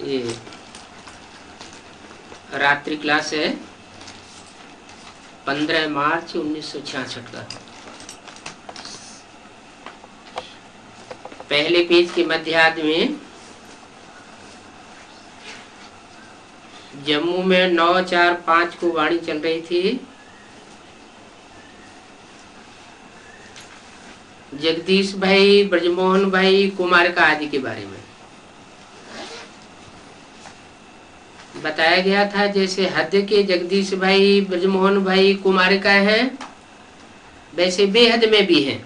ये रात्रि क्लास है 15 मार्च 1966 का। पहले पेज के मध्यार्ध में जम्मू में 9/4/5 को वाणी चल रही थी। जगदीश भाई, ब्रजमोहन भाई, कुमारिका आदि के बारे में बताया गया था। जैसे हद के जगदीश भाई, ब्रजमोहन भाई, कुमारिका हैं, वैसे बेहद में भी हैं।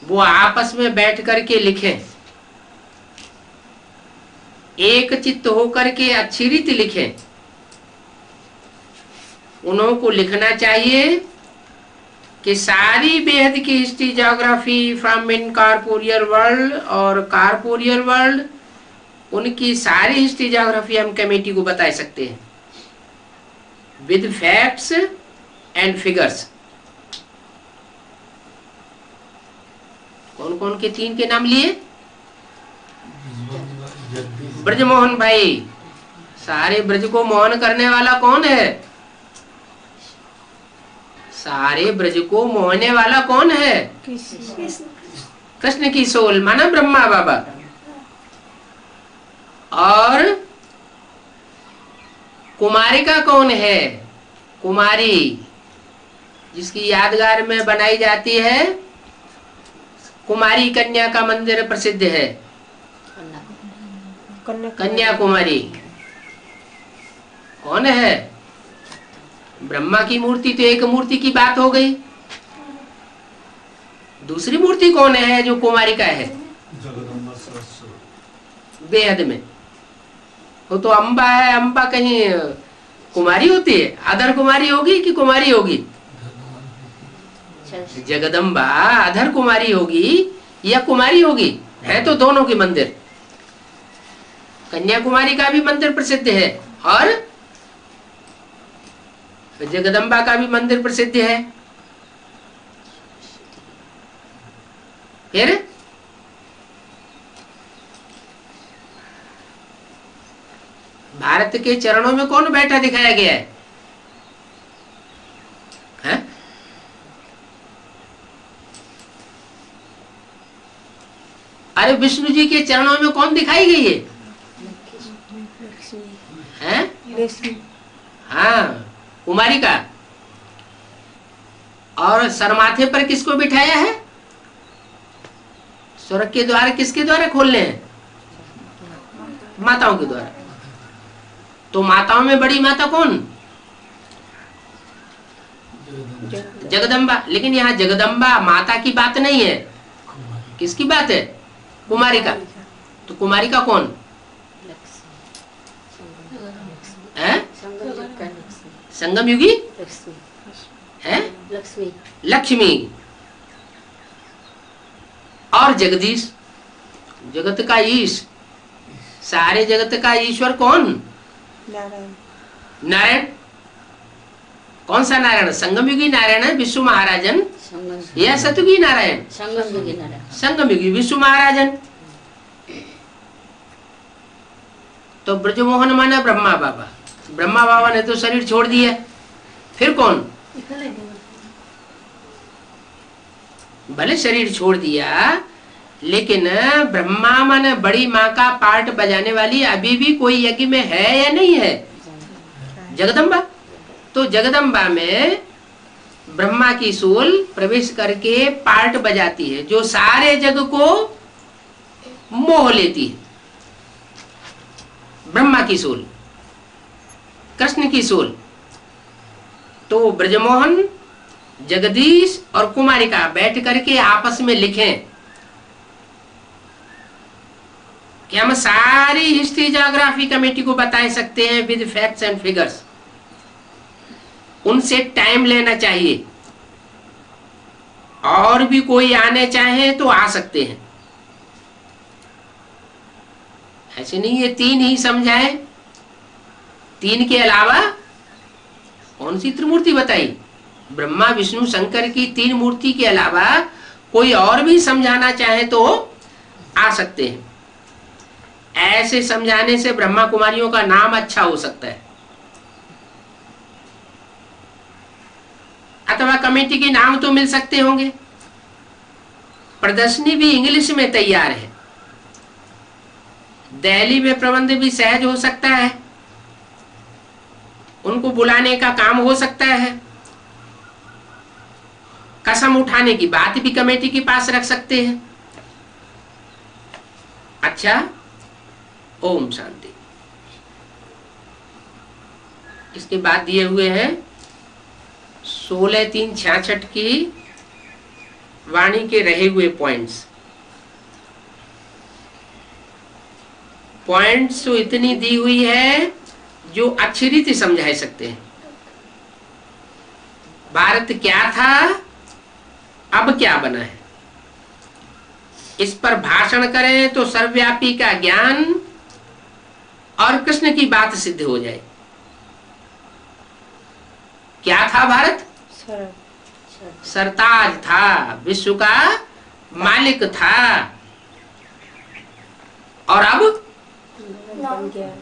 वो आपस में बैठ करके लिखें, एक चित्त होकर के अच्छी रीति लिखें। उन्हों को लिखना चाहिए कि सारी बेहद की history, geography from incorporeal world और कॉर्पोरियल वर्ल्ड, उनकी सारी हिस्ट्री ज्योग्राफी हम कमेटी को बता सकते हैं विद फैक्ट्स एंड फिगर्स। कौन कौन के 3 के नाम लिए? ब्रजमोहन भाई। सारे ब्रज को मोहन करने वाला कौन है? सारे ब्रज को मोहने वाला कौन है? कृष्ण की सोल माना ब्रह्मा बाबा। और कुमारिका कौन है? कुमारी, जिसकी यादगार में बनाई जाती है कुमारी कन्या का मंदिर प्रसिद्ध है, कन्याकुमारी। कौन है? ब्रह्मा की मूर्ति तो एक मूर्ति की बात हो गई। दूसरी मूर्ति कौन है जो कुमारिका है? बेहद में वो तो अम्बा है। अम्बा कहीं कुमारी होती है? अधर कुमारी होगी कि कुमारी होगी? जगदम्बा अधर कुमारी होगी या कुमारी होगी? है तो दोनों के मंदिर। कन्याकुमारी का भी मंदिर प्रसिद्ध है और जगदम्बा का भी मंदिर प्रसिद्ध है। फिर भारत के चरणों में कौन बैठा दिखाया गया है? अरे विष्णु जी के चरणों में कौन दिखाई गई है? हाँ, कुमारिका। और सरमाथे पर किसको बिठाया है? स्वर्ग के द्वार किसके द्वारा खोलने हैं? माताओं के द्वारा। तो माताओं में बड़ी माता कौन? जगदम्बा। लेकिन यहाँ जगदम्बा माता की बात नहीं है। किसकी बात है? कुमारिका। तो कुमारिका कौन है? संगम युगी है? लक्ष्मी। और जगदीश, जगत का ईश, सारे जगत का ईश्वर कौन? नारायण। कौन सा नारायण? संगम युगी नारायण है विश्व महाराजन या सतयुगी नारायण? संगम युगी विश्व महाराजन। तो ब्रजमोहन माना ब्रह्मा बाबा। ब्रह्मा बाबा ने तो शरीर छोड़ दिया। फिर कौन? भले शरीर छोड़ दिया, लेकिन ब्रह्मा माने बड़ी माँ का पार्ट बजाने वाली अभी भी कोई यज्ञ में है या नहीं है? जगदम्बा। तो जगदम्बा में ब्रह्मा की सोल प्रवेश करके पार्ट बजाती है जो सारे जग को मोह लेती है। ब्रह्मा की सोल, कृष्ण की सोल। तो ब्रजमोहन, जगदीश और कुमारिका बैठ करके आपस में लिखें कि हम सारी हिस्ट्री ज्योग्राफी कमेटी को बता सकते हैं विद फैक्ट्स एंड फिगर्स। उनसे टाइम लेना चाहिए। और भी कोई आने चाहे तो आ सकते हैं, ऐसे नहीं ये 3 ही समझाए। 3 के अलावा कौन सी त्रिमूर्ति बताई? ब्रह्मा विष्णु शंकर की 3 मूर्ति के अलावा कोई और भी समझाना चाहे तो आ सकते हैं। ऐसे समझाने से ब्रह्मा कुमारियों का नाम अच्छा हो सकता है, अथवा कमेटी के नाम तो मिल सकते होंगे। प्रदर्शनी भी इंग्लिश में तैयार है, दिल्ली में प्रबंध भी सहज हो सकता है, उनको बुलाने का काम हो सकता है, कसम उठाने की बात भी कमेटी के पास रख सकते हैं। अच्छा, ओम शांति। इसके बाद दिए हुए हैं 16/3/66 की वाणी के रहे हुए पॉइंट्स तो इतनी दी हुई है जो अच्छी रीति समझा सकते हैं। भारत क्या था, अब क्या बना है, इस पर भाषण करें तो सर्वव्यापी का ज्ञान और कृष्ण की बात सिद्ध हो जाए। क्या था भारत? सरताज था, विश्व का मालिक था। और अब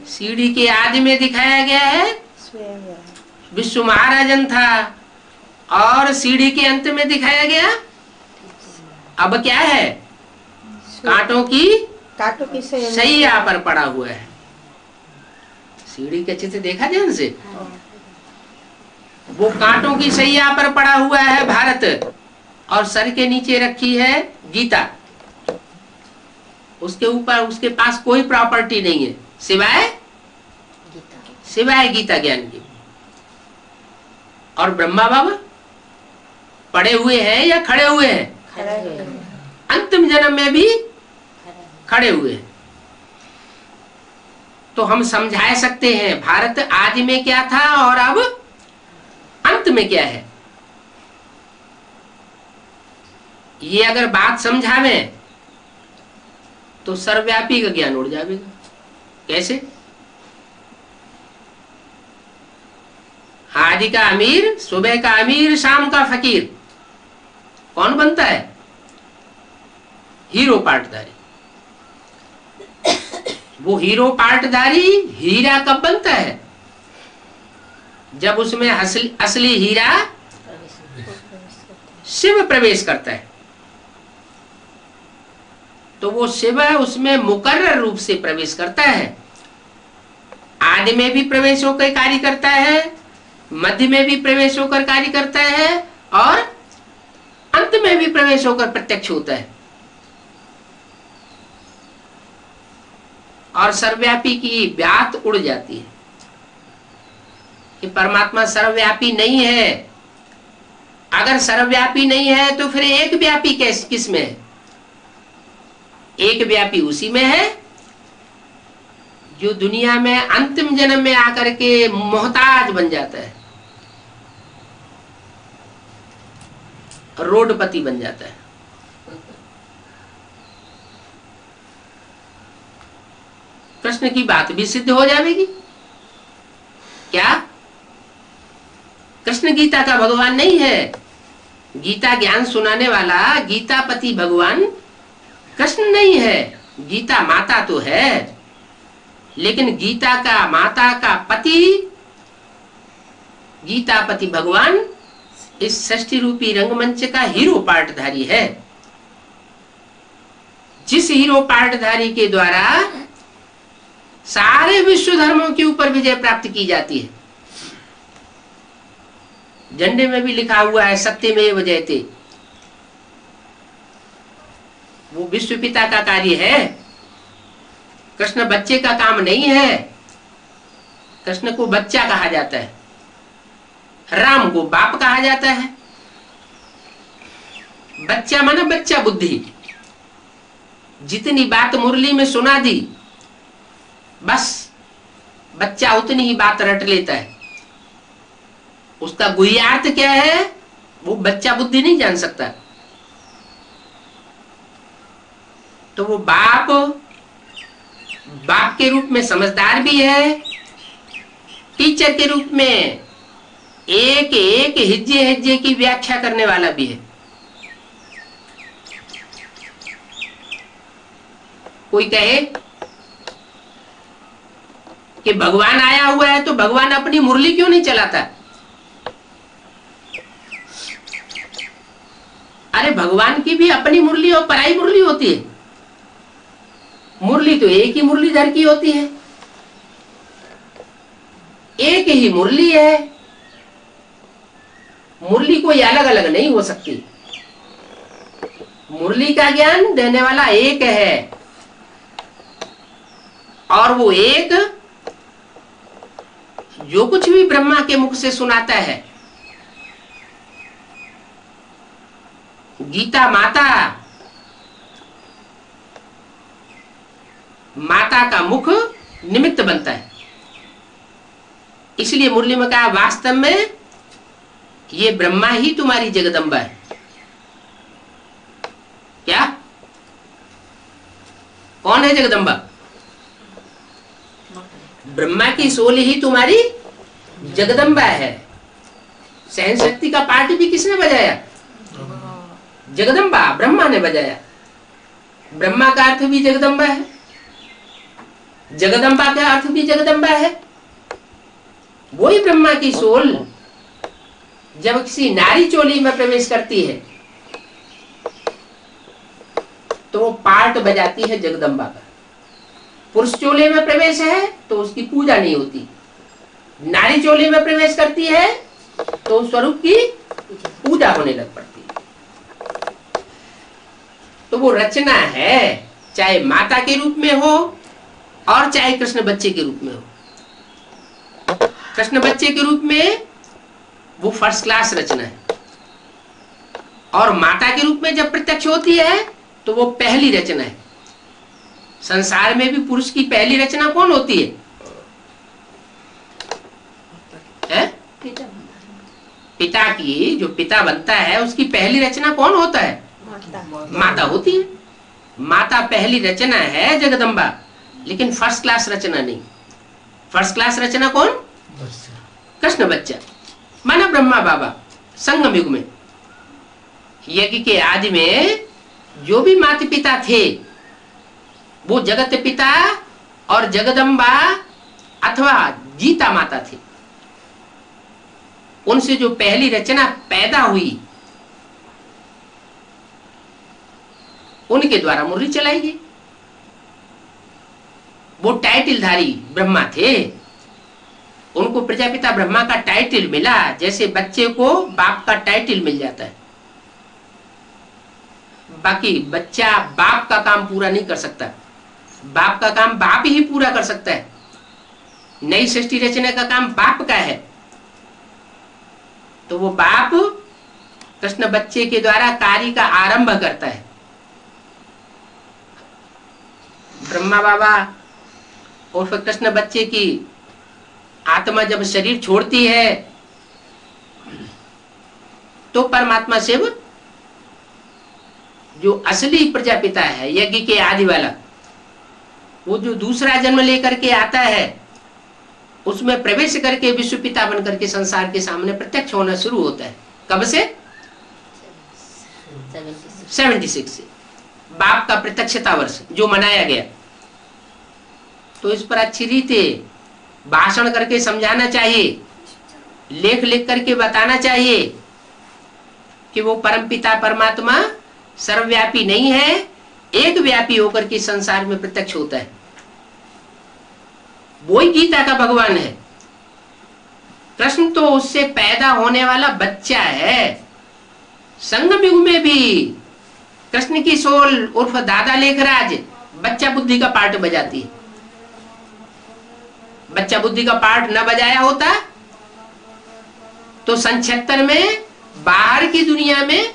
सीढ़ी के आदि में दिखाया गया है विश्व महाराजन था, और सीढ़ी के अंत में दिखाया गया अब क्या है? कांटों की सैया पर पड़ा हुआ है। सीढ़ी के चित्र देखा ध्यान से, वो कांटों की सैया पर पड़ा हुआ है भारत, और सर के नीचे रखी है गीता। उसके ऊपर उसके पास कोई प्रॉपर्टी नहीं है सिवाय गीता ज्ञान की। और ब्रह्मा बाबा पड़े हुए हैं या खड़े हुए हैं? अंतिम जन्म में भी खड़े हुए हैं। तो हम समझा सकते हैं भारत आदि में क्या था और अब अंत में क्या है। ये अगर बात समझावे तो सर्वव्यापी का ज्ञान उड़ जाएगा। कैसे? आदि का अमीर, सुबह का अमीर, शाम का फकीर कौन बनता है? हीरो पाटधारी। वो हीरो पाटधारी हीरा कब बनता है? जब उसमें असली हीरा शिव प्रवेश करता है। तो वो शिव उसमें मुकर्रर रूप से प्रवेश करता है। आदि में भी प्रवेश होकर कार्य करता है, मध्य में भी प्रवेश होकर कार्य करता है, और अंत में भी प्रवेश होकर प्रत्यक्ष होता है। और सर्वव्यापी की बात उड़ जाती है कि परमात्मा सर्वव्यापी नहीं है। अगर सर्वव्यापी नहीं है तो फिर एक व्यापी किस में है? एक व्यापी उसी में है जो दुनिया में अंतिम जन्म में आकर के मोहताज बन जाता है, रोडपति बन जाता है। कृष्ण की बात भी सिद्ध हो जाएगी। क्या कृष्ण गीता का भगवान नहीं है? गीता ज्ञान सुनाने वाला गीतापति भगवान कृष्ण नहीं है। गीता माता तो है, लेकिन गीता का माता का पति गीतापति भगवान इस सृष्टि रूपी रंगमंच का हीरो पार्टधारी है। जिस हीरो पार्टधारी के द्वारा सारे विश्व धर्मों के ऊपर विजय प्राप्त की जाती है। झंडे में भी लिखा हुआ है सत्यमेव जयते। वो विश्व पिता का कार्य है। कृष्ण बच्चे का काम नहीं है। कृष्ण को बच्चा कहा जाता है, राम को बाप कहा जाता है। बच्चा माना बच्चा बुद्धि। जितनी बात मुरली में सुना दी, बस बच्चा उतनी ही बात रट लेता है। उसका गुह्यार्थ क्या है वो बच्चा बुद्धि नहीं जान सकता। तो वो बाप के रूप में समझदार भी है, टीचर के रूप में एक एक हिज्जे हिज्जे की व्याख्या करने वाला भी है। कोई कहे कि भगवान आया हुआ है तो भगवान अपनी मुरली क्यों नहीं चलाता? अरे भगवान की भी अपनी मुरली और पराई मुरली होती है। मुरली तो एक ही मुरलीधर की होती है, एक ही मुरली है, मुरली कोई अलग अलग नहीं हो सकती। मुरली का ज्ञान देने वाला एक है, और वो एक जो कुछ भी ब्रह्मा के मुख से सुनाता है, गीता माता का मुख निमित्त बनता है। इसलिए मुरली में कहा वास्तव में ये ब्रह्मा ही तुम्हारी जगदम्बा है। क्या? कौन है जगदम्बा? ब्रह्मा की सोल ही तुम्हारी जगदम्बा है। सहन शक्ति का पार्ट भी किसने बजाया? जगदम्बा, ब्रह्मा ने बजाया। ब्रह्मा का अर्थ भी जगदम्बा है, जगदम्बा का अर्थ भी जगदम्बा है। वही ब्रह्मा की सोल जब किसी नारी चोली में प्रवेश करती है तो वो पार्ट बजाती है जगदम्बा का। पुरुष चोले में प्रवेश है तो उसकी पूजा नहीं होती, नारी चोले में प्रवेश करती है तो स्वरूप की पूजा होने लग पड़ती है। तो वो रचना है, चाहे माता के रूप में हो और चाहे कृष्ण बच्चे के रूप में हो। कृष्ण बच्चे के रूप में वो फर्स्ट क्लास रचना है, और माता के रूप में जब प्रत्यक्ष होती है तो वो पहली रचना है। संसार में भी पुरुष की पहली रचना कौन होती है? पिता की, जो पिता बनता है उसकी पहली रचना कौन होता है? माता होती है। माता पहली रचना है जगदम्बा, लेकिन फर्स्ट क्लास रचना नहीं। फर्स्ट क्लास रचना कौन? कृष्ण बच्चा, माना ब्रह्मा बाबा। संगम युग में यज्ञ के आदि में जो भी माता पिता थे वो जगत पिता और जगदम्बा अथवा गीता माता थे। उनसे जो पहली रचना पैदा हुई उनके द्वारा मुरली चलाई गई। वो टाइटलधारी ब्रह्मा थे, उनको प्रजापिता ब्रह्मा का टाइटल मिला, जैसे बच्चे को बाप का टाइटल मिल जाता है। बाकी बच्चा बाप का काम पूरा नहीं कर सकता, बाप का काम बाप ही पूरा कर सकता है। नई सृष्टि रचने का काम बाप का है, तो वो बाप कृष्ण बच्चे के द्वारा कार्य का आरंभ करता है। ब्रह्मा बाबा और फिर कृष्ण बच्चे की आत्मा जब शरीर छोड़ती है तो परमात्मा शिव जो असली प्रजापिता है, यज्ञ के आदि वाला, वो जो दूसरा जन्म लेकर के आता है उसमें प्रवेश करके विश्व पिता बन करके संसार के सामने प्रत्यक्ष होना शुरू होता है। कब से? 76 से बाप का प्रत्यक्षता वर्ष जो मनाया गया। तो इस पर अच्छी रीति भाषण करके समझाना चाहिए, लेख लिख करके बताना चाहिए कि वो परमपिता परमात्मा सर्वव्यापी नहीं है, एक व्यापी होकर के संसार में प्रत्यक्ष होता है। वही गीता का भगवान है। कृष्ण तो उससे पैदा होने वाला बच्चा है। संगम युग में भी कृष्ण की सोल उर्फ दादा लेखराज बच्चा बुद्धि का पार्ट बजाती है। बच्चा बुद्धि का पार्ट न बजाया होता तो 76 में बाहर की दुनिया में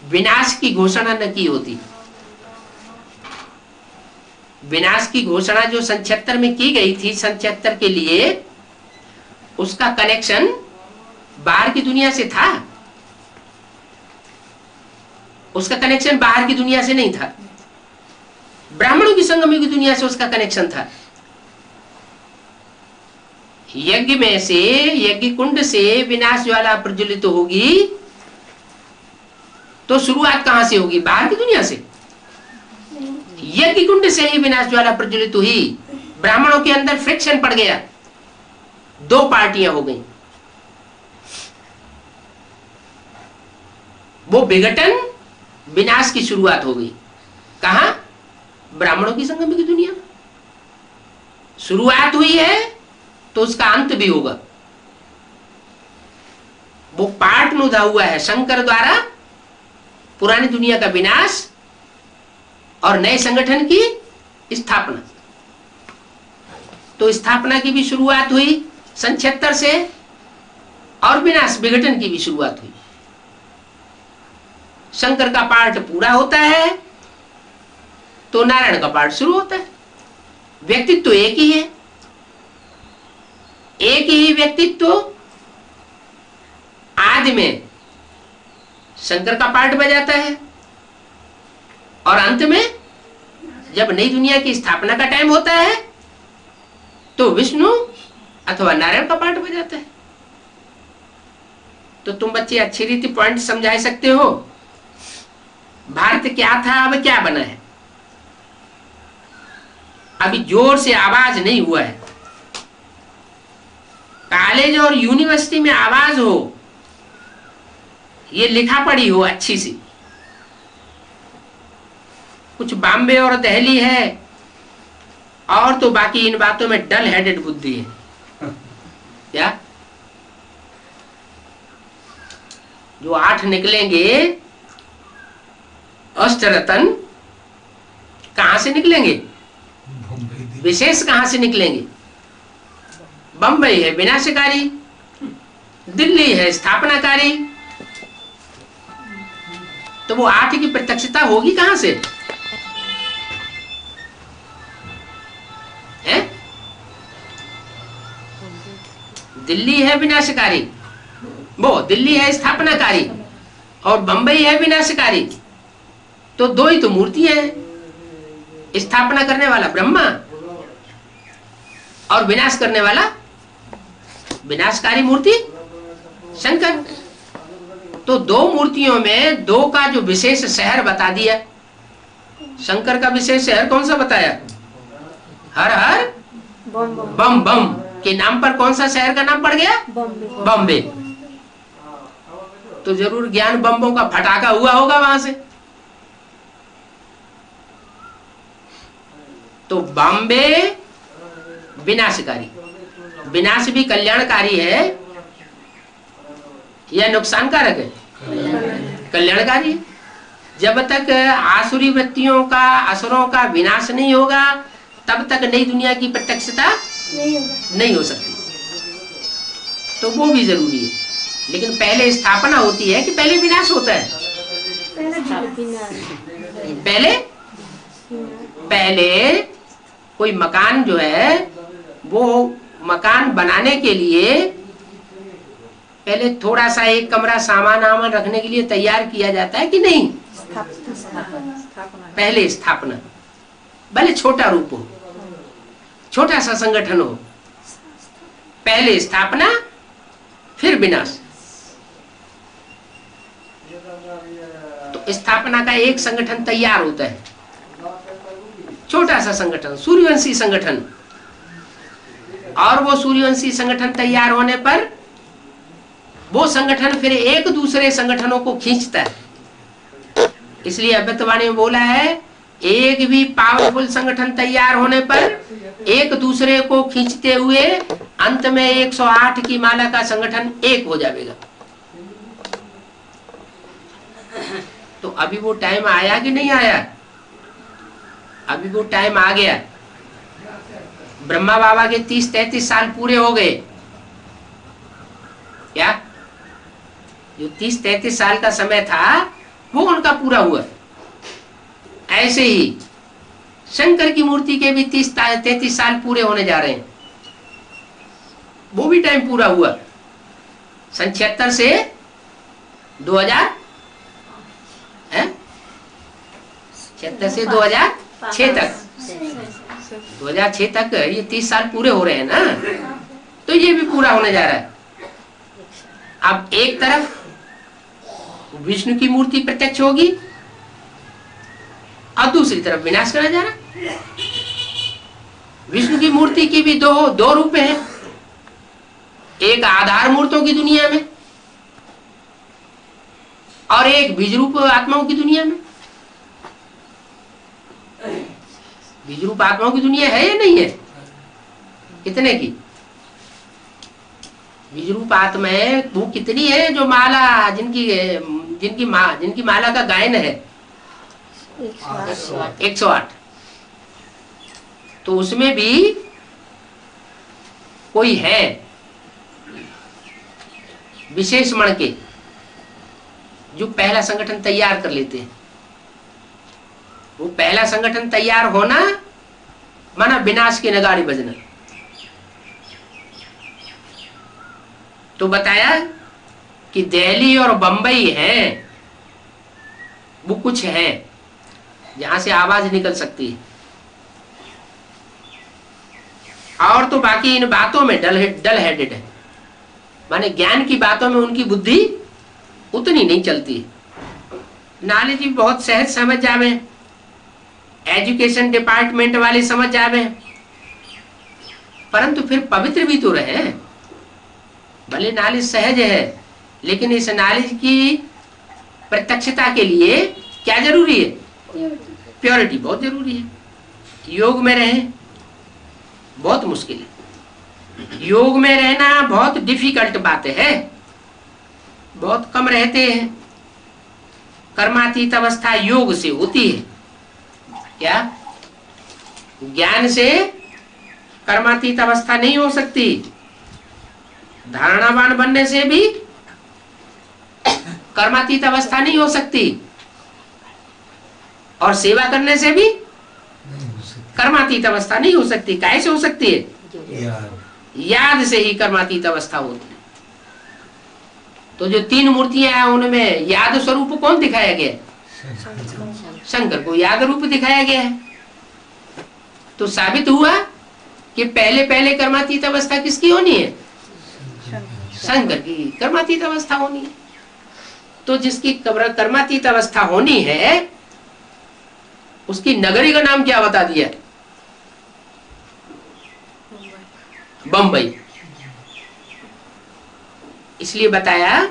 विनाश की घोषणा न की होती। विनाश की घोषणा जो 76 में की गई थी, 76 के लिए उसका कनेक्शन बाहर की दुनिया से था, उसका कनेक्शन बाहर की दुनिया से नहीं था, ब्राह्मणों की संगम की दुनिया से उसका कनेक्शन था। यज्ञ में से, यज्ञ कुंड से विनाश ज्वाला प्रज्वलित होगी तो शुरुआत कहां से होगी? बाहर की दुनिया से। यज्ञ कुंड से ही विनाश ज्वाला प्रज्वलित हुई, ब्राह्मणों के अंदर फ्रिक्शन पड़ गया, दो पार्टियां हो गई। वो विघटन विनाश की शुरुआत हो गई। कहा? ब्राह्मणों की संगम की दुनिया में शुरुआत हुई है तो उसका अंत भी होगा। वो पार्ट नुदा हुआ है शंकर द्वारा पुरानी दुनिया का विनाश और नए संगठन की स्थापना। तो स्थापना की भी शुरुआत हुई सन 76 से और विनाश विघटन की भी शुरुआत हुई। शंकर का पार्ट पूरा होता है तो नारायण का पार्ट शुरू होता है। व्यक्तित्व तो एक ही है, एक ही व्यक्तित्व आदि में शंकर का पार्ट बजाता है और अंत में जब नई दुनिया की स्थापना का टाइम होता है तो विष्णु अथवा नारायण का पार्ट बजाता है। तो तुम बच्चे अच्छी रीति पॉइंट समझा सकते हो। भारत क्या था, अब क्या बना है। अभी जोर से आवाज नहीं हुआ है। कॉलेज और यूनिवर्सिटी में आवाज हो, ये लिखा पढ़ी हो अच्छी सी। कुछ बॉम्बे और दिल्ली है और तो बाकी इन बातों में डल हेडेड बुद्धि है। क्या जो 8 निकलेंगे अष्टरतन कहां से निकलेंगे? विशेष कहां से निकलेंगे? बंबई है विनाशकारी, दिल्ली है स्थापनाकारी। तो वो 8 की प्रत्यक्षता होगी कहां से? है? दिल्ली है विनाशकारी, वो दिल्ली है स्थापनाकारी और बंबई है विनाशकारी। तो दो ही तो मूर्तियां हैं, स्थापना करने वाला ब्रह्मा और विनाश करने वाला विनाशकारी मूर्ति शंकर। तो दो मूर्तियों में दो का जो विशेष शहर बता दिया। शंकर का विशेष शहर कौन सा बताया? हर हर बम बम के नाम पर कौन सा शहर का नाम पड़ गया? बॉम्बे। तो जरूर ज्ञान बम्बों का फटाका हुआ होगा वहां से। तो बॉम्बे विनाशकारी, विनाश भी कल्याणकारी है या नुकसानकारक है? कल्याणकारी है। जब तक आसुरी वृत्तियों का, असुरों का विनाश नहीं होगा तब तक नई दुनिया की प्रत्यक्षता नहीं हो सकती। तो वो भी जरूरी है। लेकिन पहले स्थापना होती है कि पहले विनाश होता है? पहले कोई मकान जो है वो मकान बनाने के लिए पहले थोड़ा सा एक कमरा सामान आमान रखने के लिए तैयार किया जाता है कि नहीं? पहले स्थापना, भले छोटा रूप हो, छोटा सा संगठन हो, पहले स्थापना फिर विनाश। तो स्थापना का एक संगठन तैयार होता है, छोटा सा संगठन, सूर्यवंशी संगठन। और वो सूर्यवंशी संगठन तैयार होने पर वो संगठन फिर एक दूसरे संगठनों को खींचता है। इसलिए अद्वैतवाणी में बोला है, एक भी पावरफुल संगठन तैयार होने पर एक दूसरे को खींचते हुए अंत में 108 की माला का संगठन एक हो जाएगा। तो अभी वो टाइम आया कि नहीं आया? अभी वो टाइम आ गया। ब्रह्मा बाबा के 30-33 साल पूरे हो गए। क्या जो 30-33 साल का समय था वो उनका पूरा हुआ। ऐसे ही शंकर की मूर्ति के भी 30-33 साल पूरे होने जा रहे हैं। वो भी टाइम पूरा हुआ सन 76 से 76 से 2006 तक। 2006 तक ये 30 साल पूरे हो रहे हैं ना, तो ये भी पूरा होने जा रहा है। अब एक तरफ विष्णु की मूर्ति प्रत्यक्ष होगी और दूसरी तरफ विनाश करा जा रहा। विष्णु की मूर्ति की भी दो रूप हैं, एक आधार मूर्तों की दुनिया में और एक बीज रूप आत्माओं की दुनिया में। बीज रूप आत्माओं की दुनिया है या नहीं है? कितने की बीज रूप आत्माएं वो कितनी है जो माला जिनकी माला का गायन है 108। तो उसमें भी कोई है विशेष मण के जो पहला संगठन तैयार कर लेते हैं। वो पहला संगठन तैयार होना माना विनाश की नगाड़ी बजना। तो बताया कि दिल्ली और बंबई है वो कुछ है जहां से आवाज निकल सकती है, और तो बाकी इन बातों में डल हेडेड है, माने ज्ञान की बातों में उनकी बुद्धि उतनी नहीं चलती। नॉलेज भी बहुत सहज समझ जावे, एजुकेशन डिपार्टमेंट वाले समझ जावे, परंतु फिर पवित्र भी तो रहे। भले नॉलेज सहज है, लेकिन इस नॉलेज की प्रत्यक्षता के लिए क्या जरूरी है? प्योरिटी बहुत जरूरी है। योग में रहे बहुत मुश्किल है, योग में रहना बहुत डिफिकल्ट बात है, बहुत कम रहते हैं। कर्मातीत अवस्था योग से होती है। क्या ज्ञान से कर्मातीत अवस्था नहीं हो सकती? धारणावान बनने से भी कर्मातीत अवस्था नहीं हो सकती, और सेवा करने से भी कर्मातीत अवस्था नहीं हो सकती। कैसे हो सकती है? याद से ही कर्मातीत अवस्था होती है। तो जो तीन मूर्तियां हैं उनमें याद स्वरूप कौन दिखाया गया? शंकर को याद रूप दिखाया गया है। तो साबित हुआ कि पहले पहले कर्मातीत अवस्था किसकी होनी है? शंकर की कर्मातीत अवस्था होनी है। तो जिसकी कर्मातीत अवस्था होनी है उसकी नगरी का नाम क्या बता दिया? बंबई। इसलिए बताया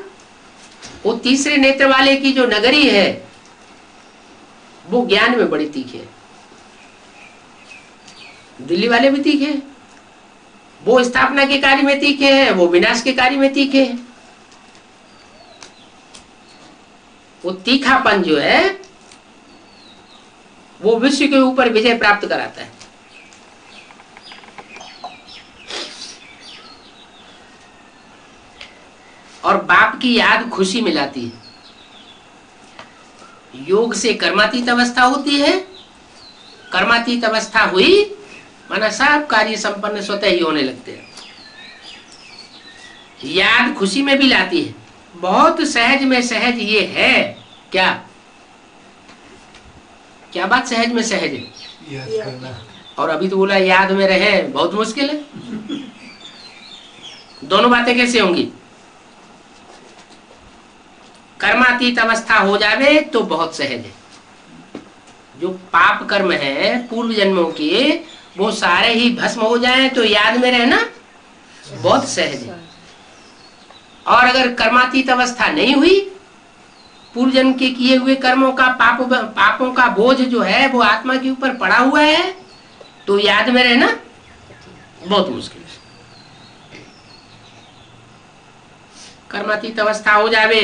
वो तीसरे नेत्र वाले की जो नगरी है वो ज्ञान में बड़ी तीखे है। दिल्ली वाले भी तीखे हैं, वो स्थापना के कार्य में तीखे हैं, वो विनाश के कार्य में तीखे हैं। वो तीखापन जो है वो विश्व के ऊपर विजय प्राप्त कराता है। और बाप की याद खुशी मिलाती है। योग से कर्मातीत अवस्था होती है, कर्मातीत अवस्था हुई माना सब कार्य संपन्न स्वतः ही होने लगते हैं। याद खुशी में भी लाती है। बहुत सहज में सहज ये है। क्या क्या बात सहज में सहज है? याद करना। और अभी तो बोला याद में रहे बहुत मुश्किल है। दोनों बातें कैसे होंगी? कर्मातीत अवस्था हो जावे तो बहुत सहज है। जो पाप कर्म है पूर्व जन्मों के वो सारे ही भस्म हो जाए तो याद में रहना बहुत सहज है। और अगर कर्मातीत अवस्था नहीं हुई, पूर्व जन्म के किए हुए कर्मों का पापों का बोझ जो है वो आत्मा के ऊपर पड़ा हुआ है, तो याद में रहना बहुत मुश्किल है। कर्मातीत अवस्था हो जावे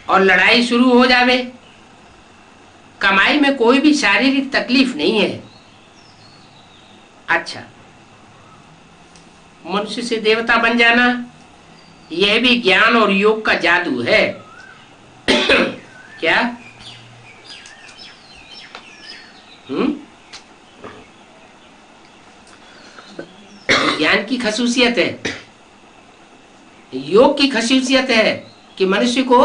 और लड़ाई शुरू हो जावे। कमाई में कोई भी शारीरिक तकलीफ नहीं है। अच्छा, मनुष्य से देवता बन जाना यह भी ज्ञान और योग का जादू है। क्या? ज्ञान की खसूसियत है, योग की खसूसियत है कि मनुष्य को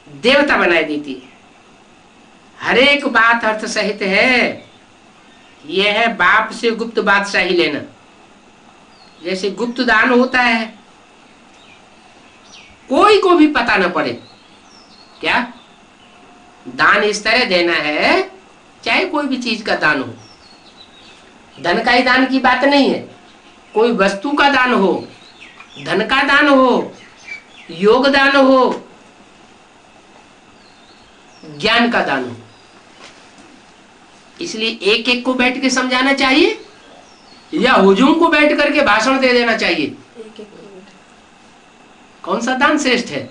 देवता बनाए देती है। हर एक बात अर्थ सहित है। यह है बाप से गुप्त बादशाही लेना। जैसे गुप्त दान होता है, कोई को भी पता न पड़े। क्या दान इस तरह देना है चाहे कोई भी चीज का दान हो, धन का ही दान की बात नहीं है, कोई वस्तु का दान हो, धन का दान हो, योग दान हो, ज्ञान का दान हो, इसलिए एक एक को बैठ के समझाना चाहिए या हुजूम को बैठ करके भाषण दे देना चाहिए? कौन सा दान श्रेष्ठ है?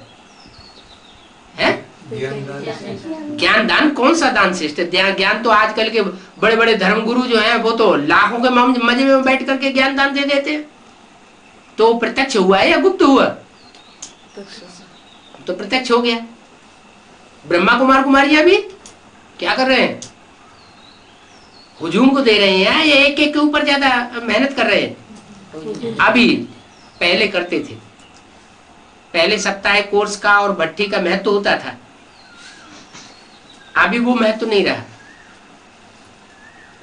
ज्ञान दान कौन सा दान श्रेष्ठ है? ज्ञान तो आजकल के बड़े बड़े धर्मगुरु जो हैं वो तो लाखों के मजे में बैठ करके ज्ञान दान दे देते हैं। तो प्रत्यक्ष हुआ है या गुप्त हुआ? तो प्रत्यक्ष हो गया। ब्रह्मा कुमार कुमारियां भी क्या कर रहे हैं? हुजूम को दे रहे हैं या एक एक के ऊपर ज्यादा मेहनत कर रहे हैं? अभी पहले करते थे, पहले साप्ताहिक कोर्स का और भट्टी का महत्व होता था, अभी वो महत्व नहीं रहा।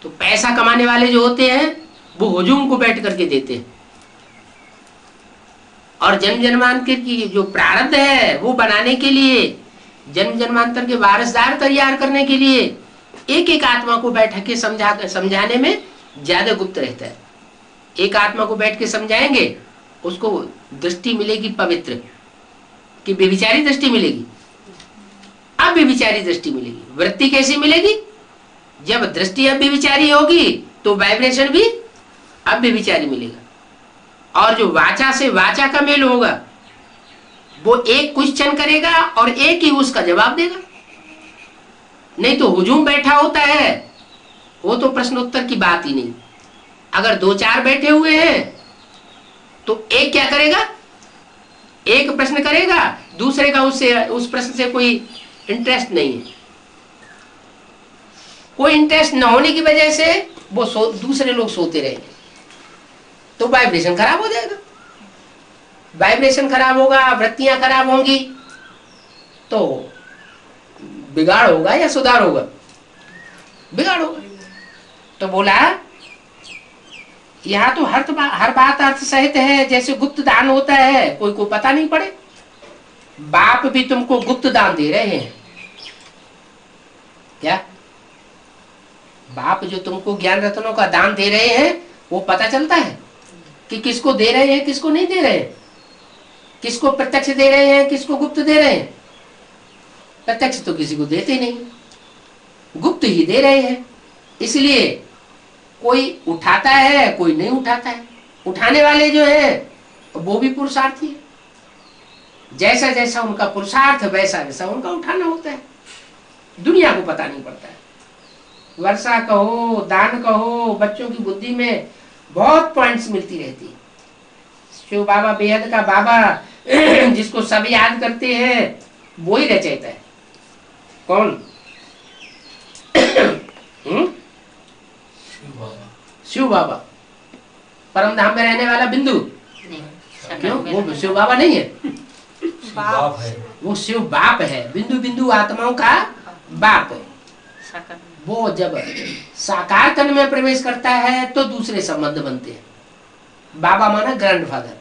तो पैसा कमाने वाले जो होते हैं वो हुजूम को बैठ करके देते हैं, और जन्म जन्मांतर की जो प्रारब्ध है वो बनाने के लिए, जन्म जन्मांतर के वारसदार तैयार करने के लिए एक एक आत्मा को बैठ के समझाने में ज्यादा गुप्त रहता है। एक आत्मा को बैठ के समझाएंगे, उसको दृष्टि मिलेगी पवित्र, कि व्यभिचारी दृष्टि मिलेगी, अब व्यभिचारी दृष्टि मिलेगी। वृत्ति कैसी मिलेगी? जब दृष्टि अब व्यभिचारी होगी तो वाइब्रेशन भी अब व्यभिचारी मिलेगा। और जो वाचा से वाचा का मेल होगा, वो एक क्वेश्चन करेगा और एक ही उसका जवाब देगा। नहीं तो हुजूम बैठा होता है, वो तो प्रश्नोत्तर की बात ही नहीं। अगर दो चार बैठे हुए हैं तो एक क्या करेगा? एक प्रश्न करेगा, दूसरे का उससे उस प्रश्न से कोई इंटरेस्ट नहीं है। कोई इंटरेस्ट न होने की वजह से वो दूसरे लोग सोते रहेंगे, तो वाइब्रेशन खराब हो जाएगा। वाइब्रेशन खराब होगा, वृत्तियां खराब होंगी, तो बिगाड़ होगा या सुधार होगा? बिगाड़ होगा। तो बोला यहाँ तो हर बात अर्थ सहित है, जैसे गुप्त दान होता है, कोई को पता नहीं पड़े। बाप भी तुमको गुप्त दान दे रहे हैं क्या? बाप जो तुमको ज्ञान रत्नों का दान दे रहे हैं, वो पता चलता है कि किसको दे रहे हैं, किसको नहीं दे रहे हैं, किसको प्रत्यक्ष दे रहे हैं, किसको गुप्त दे रहे हैं। प्रत्यक्ष तो किसी को देते नहीं, गुप्त ही दे रहे हैं। इसलिए कोई उठाता है, कोई नहीं उठाता है। उठाने वाले जो है वो भी पुरुषार्थी है, जैसा जैसा उनका पुरुषार्थ वैसा वैसा उनका उठाना होता है। दुनिया को पता नहीं पड़ता है। वर्षा कहो, दान कहो, बच्चों की बुद्धि में बहुत पॉइंट्स मिलती रहती है। शिव बाबा बेहद का बाबा जिसको सब याद करते हैं, वो ही रचयिता है। कौन? शिव बाबा परम धाम में रहने वाला बिंदु। क्यों? वो शिव बाबा नहीं है, बाप है। वो शिव बाप है, बिंदु बिंदु आत्माओं का बाप है। वो जब साकार तन में प्रवेश करता है तो दूसरे संबंध बनते हैं। बाबा माना ग्रैंडफादर।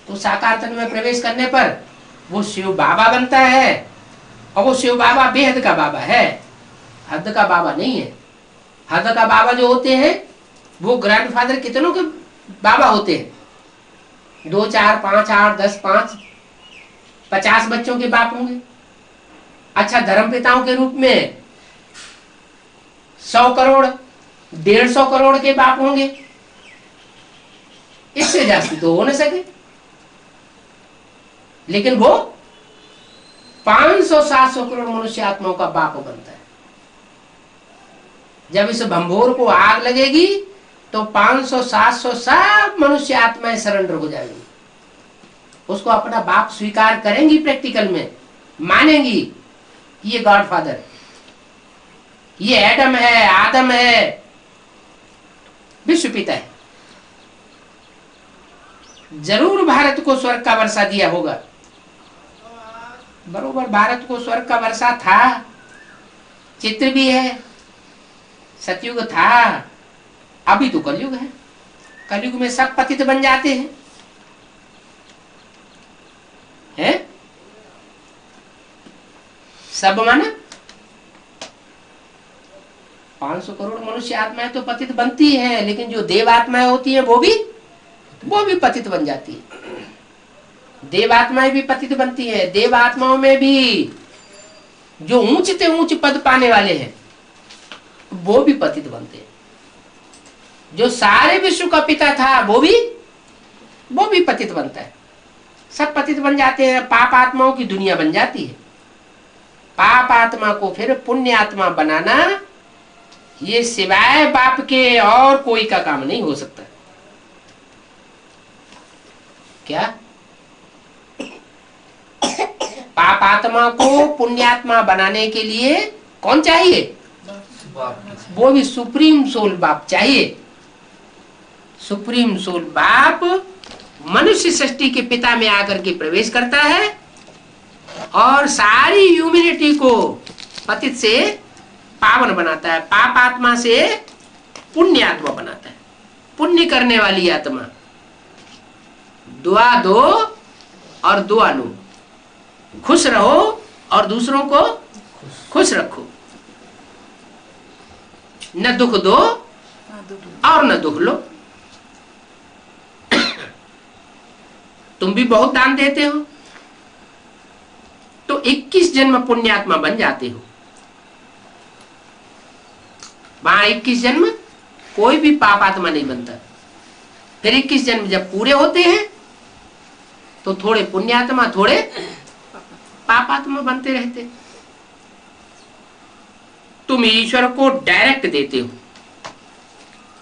तो साकार तन में प्रवेश करने पर वो शिव बाबा बनता है, और वो शिव बाबा बेहद का बाबा है, हद का बाबा नहीं है। हद का बाबा जो होते हैं वो ग्रैंडफादर कितनों के बाबा होते हैं? 2, 4, 5, 8, 10, 5, 50 बच्चों के बाप होंगे। अच्छा, धर्मपिताओं के रूप में 100 करोड़ 150 करोड़ के बाप होंगे। इससे जास्ती तो हो न सके, लेकिन वो 500-700 करोड़ मनुष्य आत्माओं का बाप बनता है। जब इस भंभोर को आग लगेगी तो 500-700 सब मनुष्य आत्माएं सरेंडर हो जाएंगी, उसको अपना बाप स्वीकार करेंगी, प्रैक्टिकल में मानेंगी। ये गॉडफादर, ये एडम है, आदम है, विश्व पिता है। जरूर भारत को स्वर्ग का वर्षा दिया होगा, बरोबर भारत को स्वर्ग का वर्षा था। चित्र भी है, सतयुग था, अभी तो कलयुग है। कलयुग में सब पतित बन जाते हैं, हैं? सब माना 500 करोड़ मनुष्य आत्माएं तो पतित बनती हैं, लेकिन जो देव आत्माएं होती हैं वो भी पतित बन जाती है। देव आत्माएं भी पतित बनती है। देव आत्माओं में भी जो ऊंच से ऊंच पद पाने वाले हैं वो भी पतित बनते हैं। जो सारे विश्व का पिता था वो भी पतित बनता है। सब पतित बन जाते हैं। पाप आत्माओं की दुनिया बन जाती है। पाप आत्मा को फिर पुण्य आत्मा बनाना, ये सिवाय बाप के और कोई का काम नहीं हो सकता। क्या पाप आत्मा को पुण्यात्मा बनाने के लिए कौन चाहिए? वो भी सुप्रीम सोल बाप चाहिए। सुप्रीम सोल बाप मनुष्य सृष्टि के पिता में आकर के प्रवेश करता है और सारी ह्यूमैनिटी को पतित से पावन बनाता है। पाप आत्मा से पुण्य आत्मा बनाता है। पुण्य करने वाली आत्मा, दुआ दो और दुआ लो, खुश रहो और दूसरों को खुश रखो, न दुख दो और न दुख लो। तुम भी बहुत दान देते हो तो 21 जन्म पुण्यात्मा बन जाते हो। वहां 21 जन्म कोई भी पाप आत्मा नहीं बनता। फिर 21 जन्म जब पूरे होते हैं तो थोड़े पुण्यात्मा थोड़े पापात्मा बनते रहते। तुम ईश्वर को डायरेक्ट देते हो।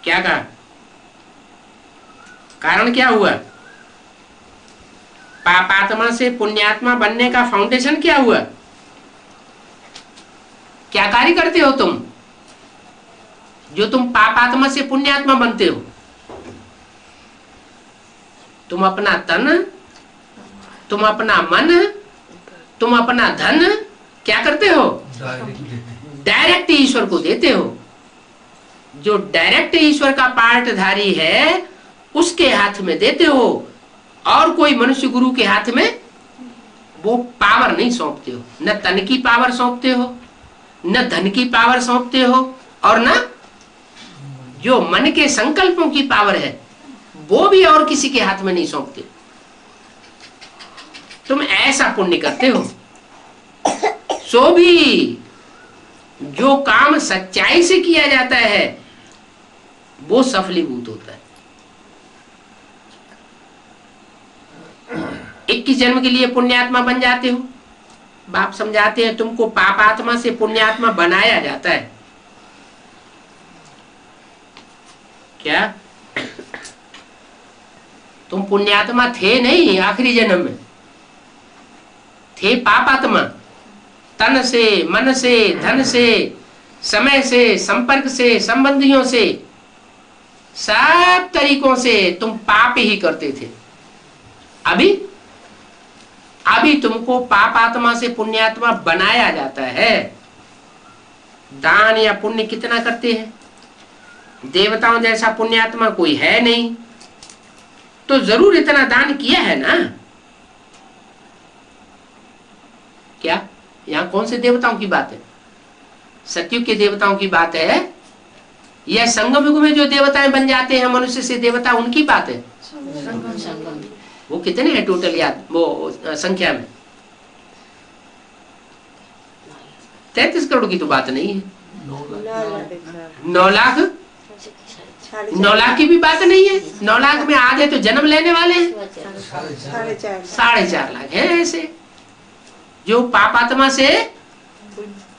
क्या कहा? कारण क्या हुआ? पापात्मा से पुण्यात्मा बनने का फाउंडेशन क्या हुआ? क्या कार्य करते हो तुम जो तुम पापात्मा से पुण्यात्मा बनते हो? तुम अपना तन, तुम अपना मन, तुम अपना धन क्या करते हो? डायरेक्ट ईश्वर को देते हो। जो डायरेक्ट ईश्वर का पार्टधारी है उसके हाथ में देते हो, और कोई मनुष्य गुरु के हाथ में वो पावर नहीं सौंपते हो। न तन की पावर सौंपते हो, न धन की पावर सौंपते हो, और न जो मन के संकल्पों की पावर है वो भी और किसी के हाथ में नहीं सौंपते। तुम ऐसा पुण्य करते हो सो भी जो काम सच्चाई से किया जाता है वो सफलीभूत होता है। 21 जन्म के लिए पुण्यात्मा बन जाते हो। बाप समझाते हैं तुमको पापात्मा से पुण्यात्मा बनाया जाता है। क्या तुम पुण्यात्मा थे नहीं? आखिरी जन्म में थे पापात्मा। तन से, मन से, धन से, समय से, संपर्क से, संबंधियों से, सब तरीकों से तुम पाप ही करते थे। अभी तुमको पापात्मा से पुण्यात्मा बनाया जाता है। दान या पुण्य कितना करते हैं? देवताओं जैसा पुण्यात्मा कोई है नहीं, तो जरूर इतना दान किया है ना। क्या यहाँ कौन से देवताओं की बात है? सतयुग के देवताओं की बात है या संगम युग में जो देवताएं बन जाते हैं मनुष्य से देवता, उनकी बात है? वो कितने हैं टोटल याद वो संख्या में? 33 करोड़ की तो बात नहीं है। 9 लाख की भी बात नहीं है। 9 लाख में आधे तो जन्म लेने वाले हैं। 4.5 लाख है ऐसे जो पापात्मा से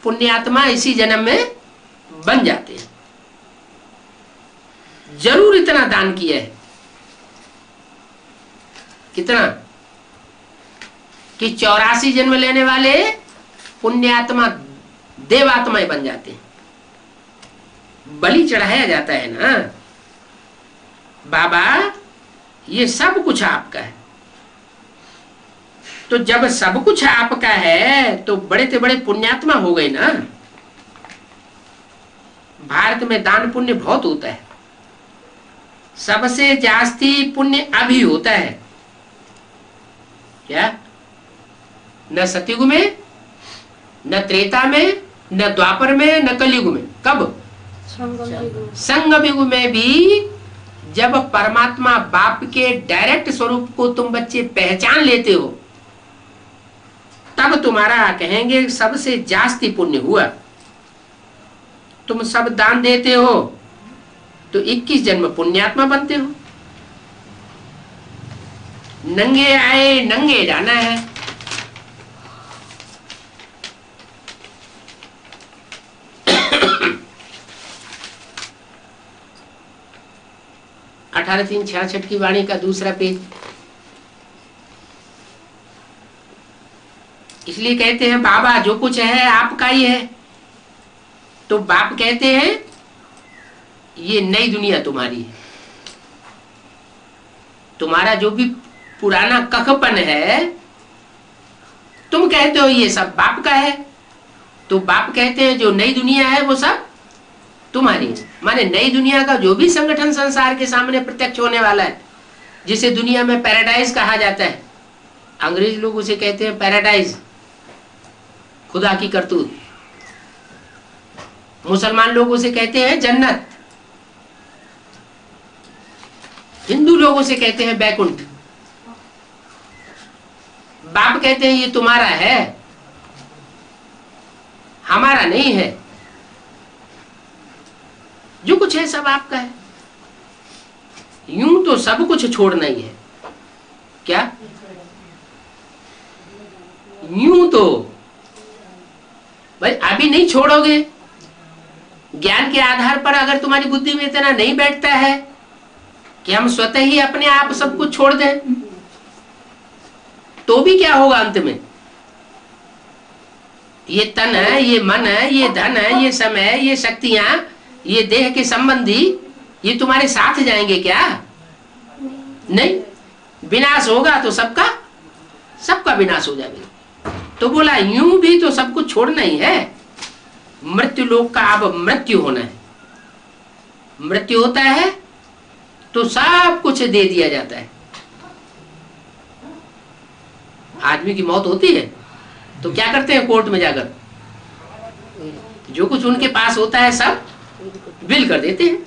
पुण्यात्मा इसी जन्म में बन जाते हैं। जरूर इतना दान किया है। कितना कि 84 जन्म लेने वाले पुण्यात्मा देवात्माएं बन जाते हैं। बलि चढ़ाया जाता है ना। बाबा ये सब कुछ आपका है। तो जब सब कुछ आपका है तो बड़े से बड़े पुण्यात्मा हो गए ना। भारत में दान पुण्य बहुत होता है। सबसे जास्ती पुण्य अभी होता है। क्या? न सतयुग में, न त्रेता में, न द्वापर में, न कलयुग में। कब? संगम युग में भी जब परमात्मा बाप के डायरेक्ट स्वरूप को तुम बच्चे पहचान लेते हो, तब तुम्हारा कहेंगे सबसे जास्ती पुण्य हुआ। तुम सब दान देते हो तो 21 जन्म पुण्यात्मा बनते हो। नंगे आए नंगे जाना है। अठारह 366 की वाणी का दूसरा पेज। इसलिए कहते हैं बाबा जो कुछ है आपका ही है। तो बाप कहते हैं ये नई दुनिया तुम्हारी है। तुम्हारा जो भी पुराना कखपन है, तुम कहते हो ये सब बाप का है। तो बाप कहते हैं जो नई दुनिया है वो सब तुम्हारी है। माने नई दुनिया का जो भी संगठन संसार के सामने प्रत्यक्ष होने वाला है, जिसे दुनिया में पैराडाइज कहा जाता है। अंग्रेज लोग उसे कहते हैं पैराडाइज, खुदा की करतूत। मुसलमान लोग उसे कहते हैं जन्नत। हिंदू लोग उसे कहते हैं बैकुंठ। बाप कहते हैं ये तुम्हारा है, हमारा नहीं है। जो कुछ है सब आपका है। यूं तो सब कुछ छोड़ना ही है। क्या? यूं तो भाई अभी नहीं छोड़ोगे। ज्ञान के आधार पर अगर तुम्हारी बुद्धि में इतना नहीं बैठता है कि हम स्वतः ही अपने आप सब कुछ छोड़ दें, तो भी क्या होगा अंत में? ये तन है, ये मन है, ये धन है, ये समय है, ये शक्तियां, ये देह के संबंधी, ये तुम्हारे साथ जाएंगे क्या? नहीं। विनाश होगा तो सबका सबका विनाश हो जाएगा। तो बोला यूं भी तो सब कुछ छोड़ना ही है। मृत्यु लोक का अब मृत्यु होना है। मृत्यु होता है तो सब कुछ दे दिया जाता है। आदमी की मौत होती है तो क्या करते हैं? कोर्ट में जाकर जो कुछ उनके पास होता है सब विल कर देते हैं।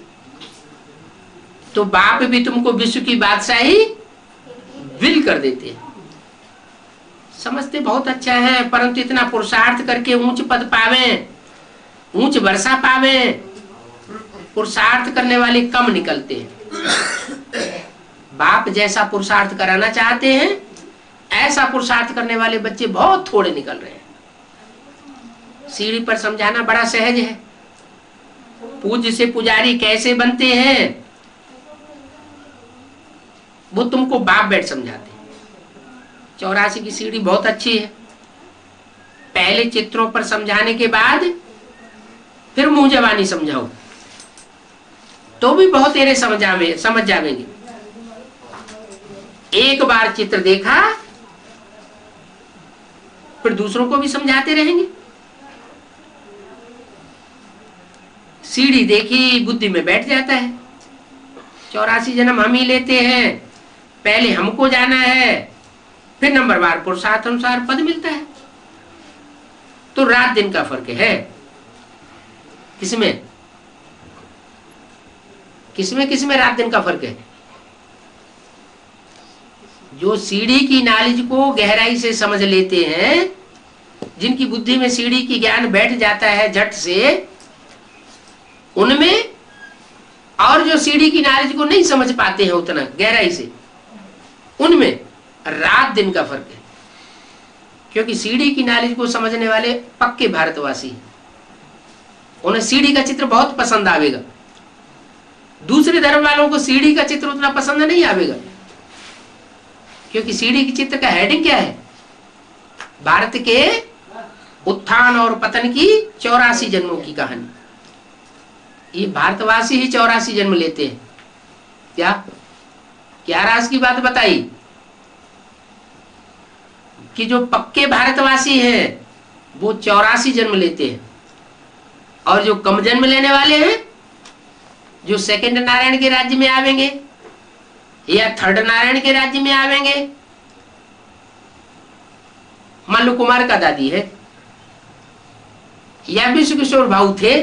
तो बाप भी तुमको विश्व की बादशाही विल कर देते हैं। समझते बहुत अच्छा है, परंतु इतना पुरुषार्थ करके ऊंच पद पावे, ऊंच वर्षा पावे, पुरुषार्थ करने वाले कम निकलते हैं। बाप जैसा पुरुषार्थ कराना चाहते हैं, ऐसा पुरुषार्थ करने वाले बच्चे बहुत थोड़े निकल रहे हैं। सीढ़ी पर समझाना बड़ा सहज है। पूज्य से पुजारी कैसे बनते हैं वो तुमको बाप बैठ समझाते हैं। 84 की सीढ़ी बहुत अच्छी है। पहले चित्रों पर समझाने के बाद फिर मुंह जवानी समझाओ तो भी बहुत तेरे समझ जावेंगे। एक बार चित्र देखा फिर दूसरों को भी समझाते रहेंगे। सीढ़ी देखी बुद्धि में बैठ जाता है। 84 जन्म हम ही लेते हैं। पहले हमको जाना है, फिर नंबरवार पुरुषार्थ अनुसार पद मिलता है। तो रात दिन का फर्क है। किसमें किसमें किसमें रात दिन का फर्क है? जो सीढ़ी की नॉलेज को गहराई से समझ लेते हैं, जिनकी बुद्धि में सीढ़ी की ज्ञान बैठ जाता है झट से, उनमें, और जो सीढ़ी की नॉलेज को नहीं समझ पाते हैं उतना गहराई से, उनमें रात दिन का फर्क है। क्योंकि सीढ़ी की नॉलेज को समझने वाले पक्के भारतवासी, उन्हें सीढ़ी का चित्र बहुत पसंद आवेगा। दूसरे धर्म वालों को सीढ़ी का चित्र उतना पसंद नहीं आवेगा। क्योंकि सीढ़ी के चित्र का हेडिंग क्या है? भारत के उत्थान और पतन की 84 जन्मों की कहानी। ये भारतवासी ही 84 जन्म लेते हैं। क्या राज की बात बताई कि जो पक्के भारतवासी हैं वो 84 जन्म लेते हैं, और जो कम जन्म लेने वाले हैं, जो सेकंड नारायण के राज्य में आवेंगे या थर्ड नारायण के राज्य में आवेंगे, मल्लू कुमार का दादी है या विश्व किशोर भाऊ थे,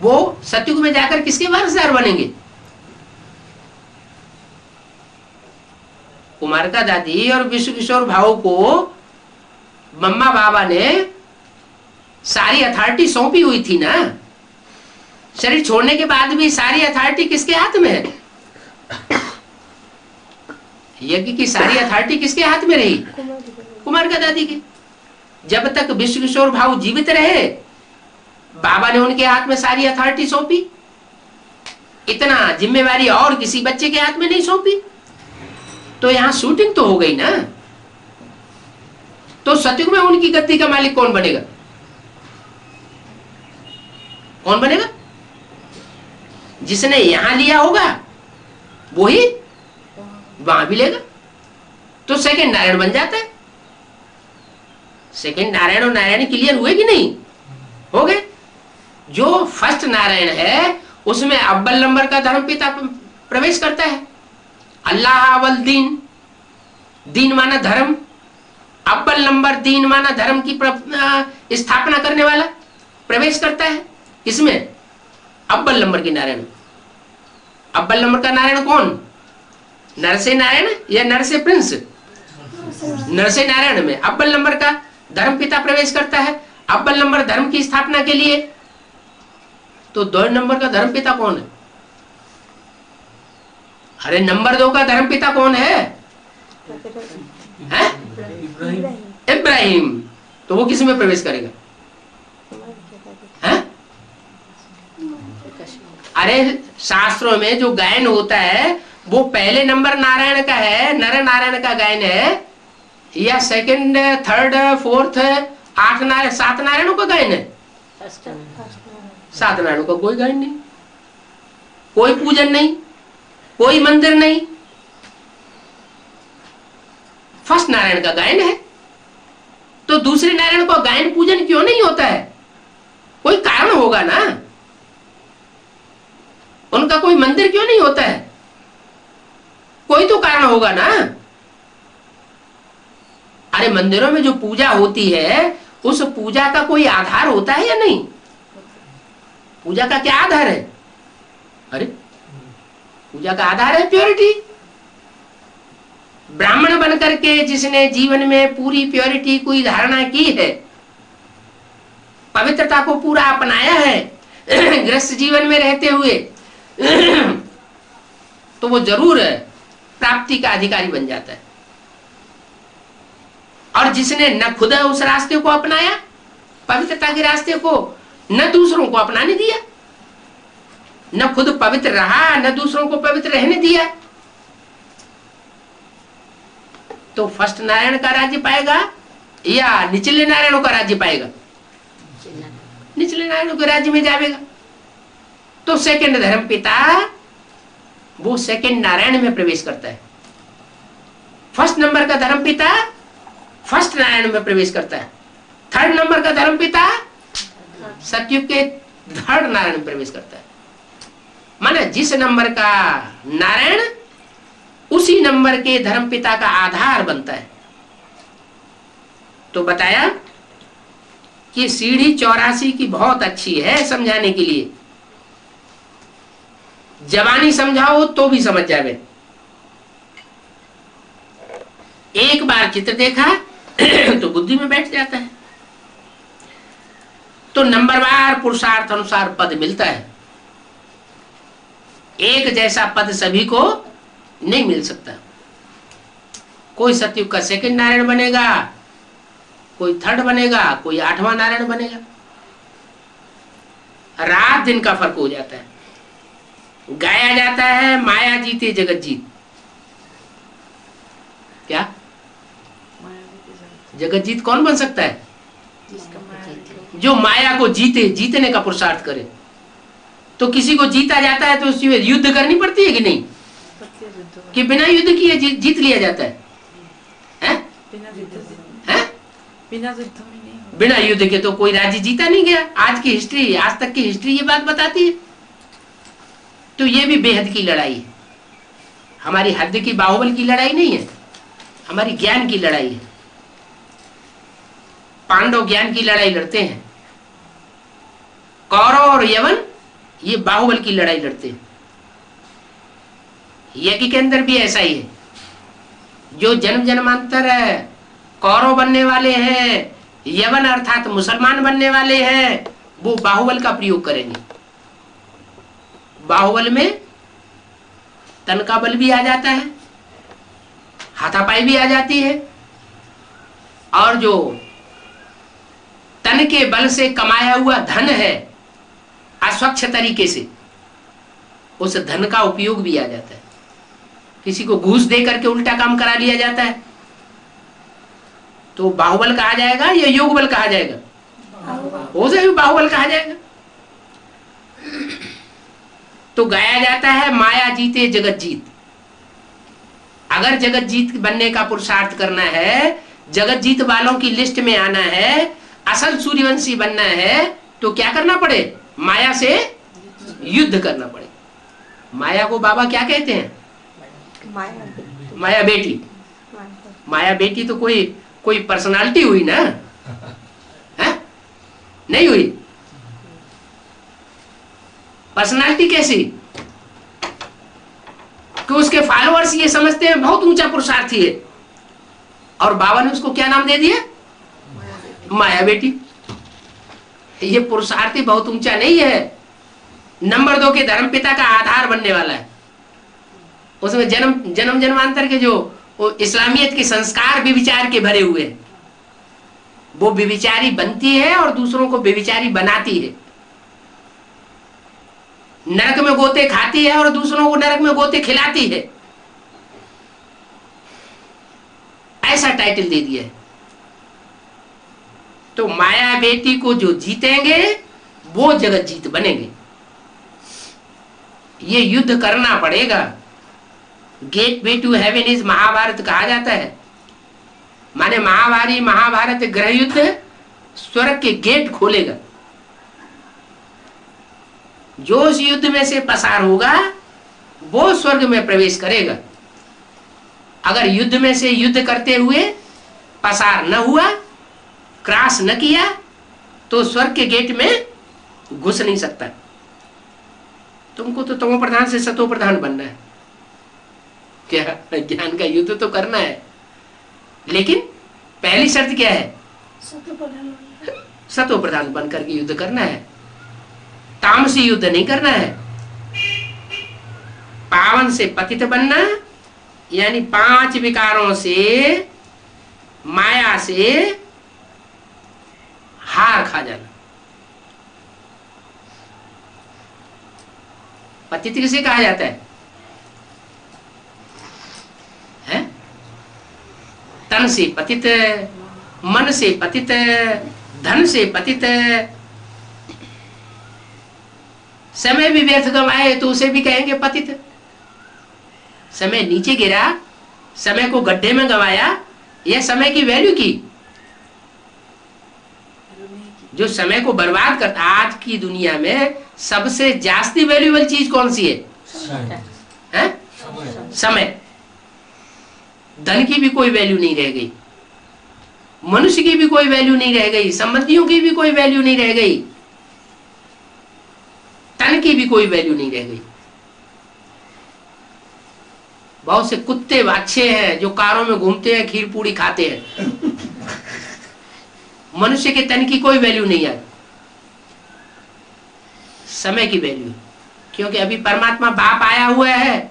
वो सतयुग में जाकर किसके वारसदार बनेंगे? कुमारिका दादी और विश्व किशोर भाऊ को मम्मा बाबा ने सारी अथॉरिटी सौंपी हुई थी ना। शरीर छोड़ने के बाद भी सारी अथॉरिटी किसके हाथ में है? यज्ञ की सारी अथॉरिटी किसके हाथ में रही? कुमारिका दादी की। जब तक विश्व किशोर भाऊ जीवित रहे बाबा ने उनके हाथ में सारी अथॉरिटी सौंपी। इतना जिम्मेवारी और किसी बच्चे के हाथ में नहीं सौंपी। तो यहां शूटिंग तो हो गई ना। तो सतयुग में उनकी गद्दी का मालिक कौन बनेगा? कौन बनेगा? जिसने यहां लिया होगा वही वहां भी लेगा। तो सेकंड नारायण बन जाता है। सेकंड नारायण और नारायण क्लियर हुए कि नहीं? हो गए। जो फर्स्ट नारायण है उसमें अव्वल नंबर का धर्मपिता प्रवेश करता है। अल्लाह अव्वल दीन, दीन माना धर्म, अव्वल नंबर दीन माना धर्म की स्थापना करने वाला प्रवेश करता है। इसमें अव्वल नंबर की नारायण। अव्वल नंबर का नारायण कौन? नरसे नारायण या नरसे प्रिंस? नरसे नारायण में अव्वल नंबर का धर्म पिता प्रवेश करता है अव्वल नंबर धर्म की स्थापना के लिए। तो 2 नंबर का धर्म पिता कौन है? अरे नंबर 2 का धर्म पिता कौन है? इब्राहिम। तो वो किस में प्रवेश करेगा? है? अरे शास्त्रों में जो गायन होता है वो पहले नंबर नारायण का है, नर नारायण का गायन है, या सेकंड, थर्ड, फोर्थ, 8 नारायण, 7 नारायणों का गायन है? 7 नारायणों का कोई गायन नहीं, कोई पूजन नहीं, कोई मंदिर नहीं। फर्स्ट नारायण का गायन है। तो दूसरे नारायण का गायन पूजन क्यों नहीं होता है? कोई कारण होगा ना। उनका कोई मंदिर क्यों नहीं होता है? कोई तो कारण होगा ना। अरे मंदिरों में जो पूजा होती है उस पूजा का कोई आधार होता है या नहीं? पूजा का क्या आधार है? अरे पूजा का आधार है प्योरिटी। ब्राह्मण बनकर के जिसने जीवन में पूरी प्योरिटी की धारणा की है, पवित्रता को पूरा अपनाया है गृहस्थ जीवन में रहते हुए, तो वो जरूर प्राप्ति का अधिकारी बन जाता है। और जिसने न खुद उस रास्ते को अपनाया, पवित्रता के रास्ते को, न दूसरों को अपनाने दिया, न खुद पवित्र रहा, न दूसरों को पवित्र रहने दिया, तो फर्स्ट नारायण का राज्य पाएगा या निचले नारायणों का राज्य पाएगा? निचले नारायणों के राज्य में जाएगा। तो सेकंड धर्म पिता वो सेकंड नारायण में प्रवेश करता है। फर्स्ट नंबर का धर्म पिता फर्स्ट नारायण में प्रवेश करता है। थर्ड नंबर का धर्म पिता सतयुग के थर्ड नारायण में प्रवेश करता है। माने जिस नंबर का नारायण उसी नंबर के धर्म पिता का आधार बनता है। तो बताया कि सीढ़ी 84 की बहुत अच्छी है समझाने के लिए। जवानी समझाओ तो भी समझ जावे। एक बार चित्र देखा तो बुद्धि में बैठ जाता है। तो नंबरवार पुरुषार्थ अनुसार पद मिलता है। एक जैसा पद सभी को नहीं मिल सकता। कोई सतयुग का सेकंड नारायण बनेगा, कोई थर्ड बनेगा, कोई 8वां नारायण बनेगा। रात दिन का फर्क हो जाता है। गाया जाता है माया जीते जगत जीत। क्या जगत जीत कौन बन सकता है? जो माया को जीते, जीतने का पुरुषार्थ करे। तो किसी को जीता जाता है तो उसकी युद्ध करनी पड़ती है कि नहीं? कि बिना युद्ध किए जीत लिया जाता है? बिना युद्ध के तो कोई राज्य जीता नहीं गया। आज की हिस्ट्री, आज तक की हिस्ट्री ये बात बताती है। तो ये भी बेहद की लड़ाई है। हमारी हद की बाहुबल की लड़ाई नहीं है, हमारी ज्ञान की लड़ाई है। पांडव ज्ञान की लड़ाई लड़ते हैं। कौरव और यवन ये बाहुबल की लड़ाई लड़ते हैं। यज्ञ के अंदर भी ऐसा ही है, जो जन्म जन्मांतर कौरव बनने वाले हैं, यवन अर्थात मुसलमान बनने वाले हैं, वो बाहुबल का प्रयोग करेंगे। बाहुबल में तन का बल भी आ जाता है, हाथापाई भी आ जाती है, और जो तन के बल से कमाया हुआ धन है अस्वच्छ तरीके से, उस धन का उपयोग भी आ जाता है। किसी को घूस दे करके उल्टा काम करा लिया जाता है, तो बाहुबल कहा जाएगा या योग बल कहा जाएगा? हो जाए बाहुबल कहा जाएगा। तो गाया जाता है माया जीते जगत जीत। अगर जगत जीत बनने का पुरुषार्थ करना है, जगत जीत वालों की लिस्ट में आना है, असल सूर्यवंशी बनना है, तो क्या करना पड़े? माया से युद्ध करना पड़े। माया को बाबा क्या कहते हैं? माया बेटी। माया बेटी तो कोई पर्सनालिटी हुई ना, है? नहीं हुई। पर्सनालिटी कैसी कि उसके फॉलोअर्स ये समझते हैं बहुत ऊंचा पुरुषार्थी है, और बाबा ने उसको क्या नाम दे दिया? माया बेटी। ये पुरुषार्थी बहुत ऊंचा नहीं है, नंबर 2 के धर्मपिता का आधार बनने वाला है। उसमें जन्म जन्मांतर के जो इस्लामियत के संस्कार व्यभिचार के भरे हुए हैं, वो व्यभिचारी बनती है और दूसरों को व्यभिचारी बनाती है। नरक में गोते खाती है और दूसरों को नरक में गोते खिलाती है। ऐसा टाइटल दे दिया है। तो माया बेटी को जो जीतेंगे वो जगत जीत बनेंगे। ये युद्ध करना पड़ेगा। Gateway to heaven is Mahabharata कहा जाता है। माने महाभारत ग्रह युद्ध स्वर्ग के गेट खोलेगा। जो उस युद्ध में से पसार होगा वो स्वर्ग में प्रवेश करेगा। अगर युद्ध में से युद्ध करते हुए पसार न हुआ, क्रॉस न किया, तो स्वर्ग के गेट में घुस नहीं सकता। तुमको तो तमो प्रधान से सतो प्रधान बनना है। क्या ज्ञान का युद्ध तो करना है, लेकिन पहली शर्त क्या है? सतो प्रधान बनकर के युद्ध करना है। तामसी युद्ध नहीं करना है। पावन से पतित बनना, यानी 5 विकारों से, माया से हार खा जाना। पतित किसे कहा जाता है? तन से पतित, मन से पतित, धन से पतित। समय भी व्यर्थ गंवाए तो उसे भी कहेंगे पतित। समय नीचे गिरा, समय को गड्ढे में गंवाया, यह समय की वैल्यू की। जो समय को बर्बाद करता, आज की दुनिया में सबसे जास्ती वैल्यूएबल चीज कौन सी है? समय। धन की भी कोई वैल्यू नहीं रह गई, मनुष्य की भी कोई वैल्यू नहीं रह गई, संबंधियों की भी कोई वैल्यू नहीं रह गई, तन की भी कोई वैल्यू नहीं रह गई। बहुत से कुत्ते बादशाह हैं जो कारों में घूमते हैं, खीर पूड़ी खाते हैं। मनुष्य के तन की कोई वैल्यू नहीं है। समय की वैल्यू, क्योंकि अभी परमात्मा बाप आया हुआ है,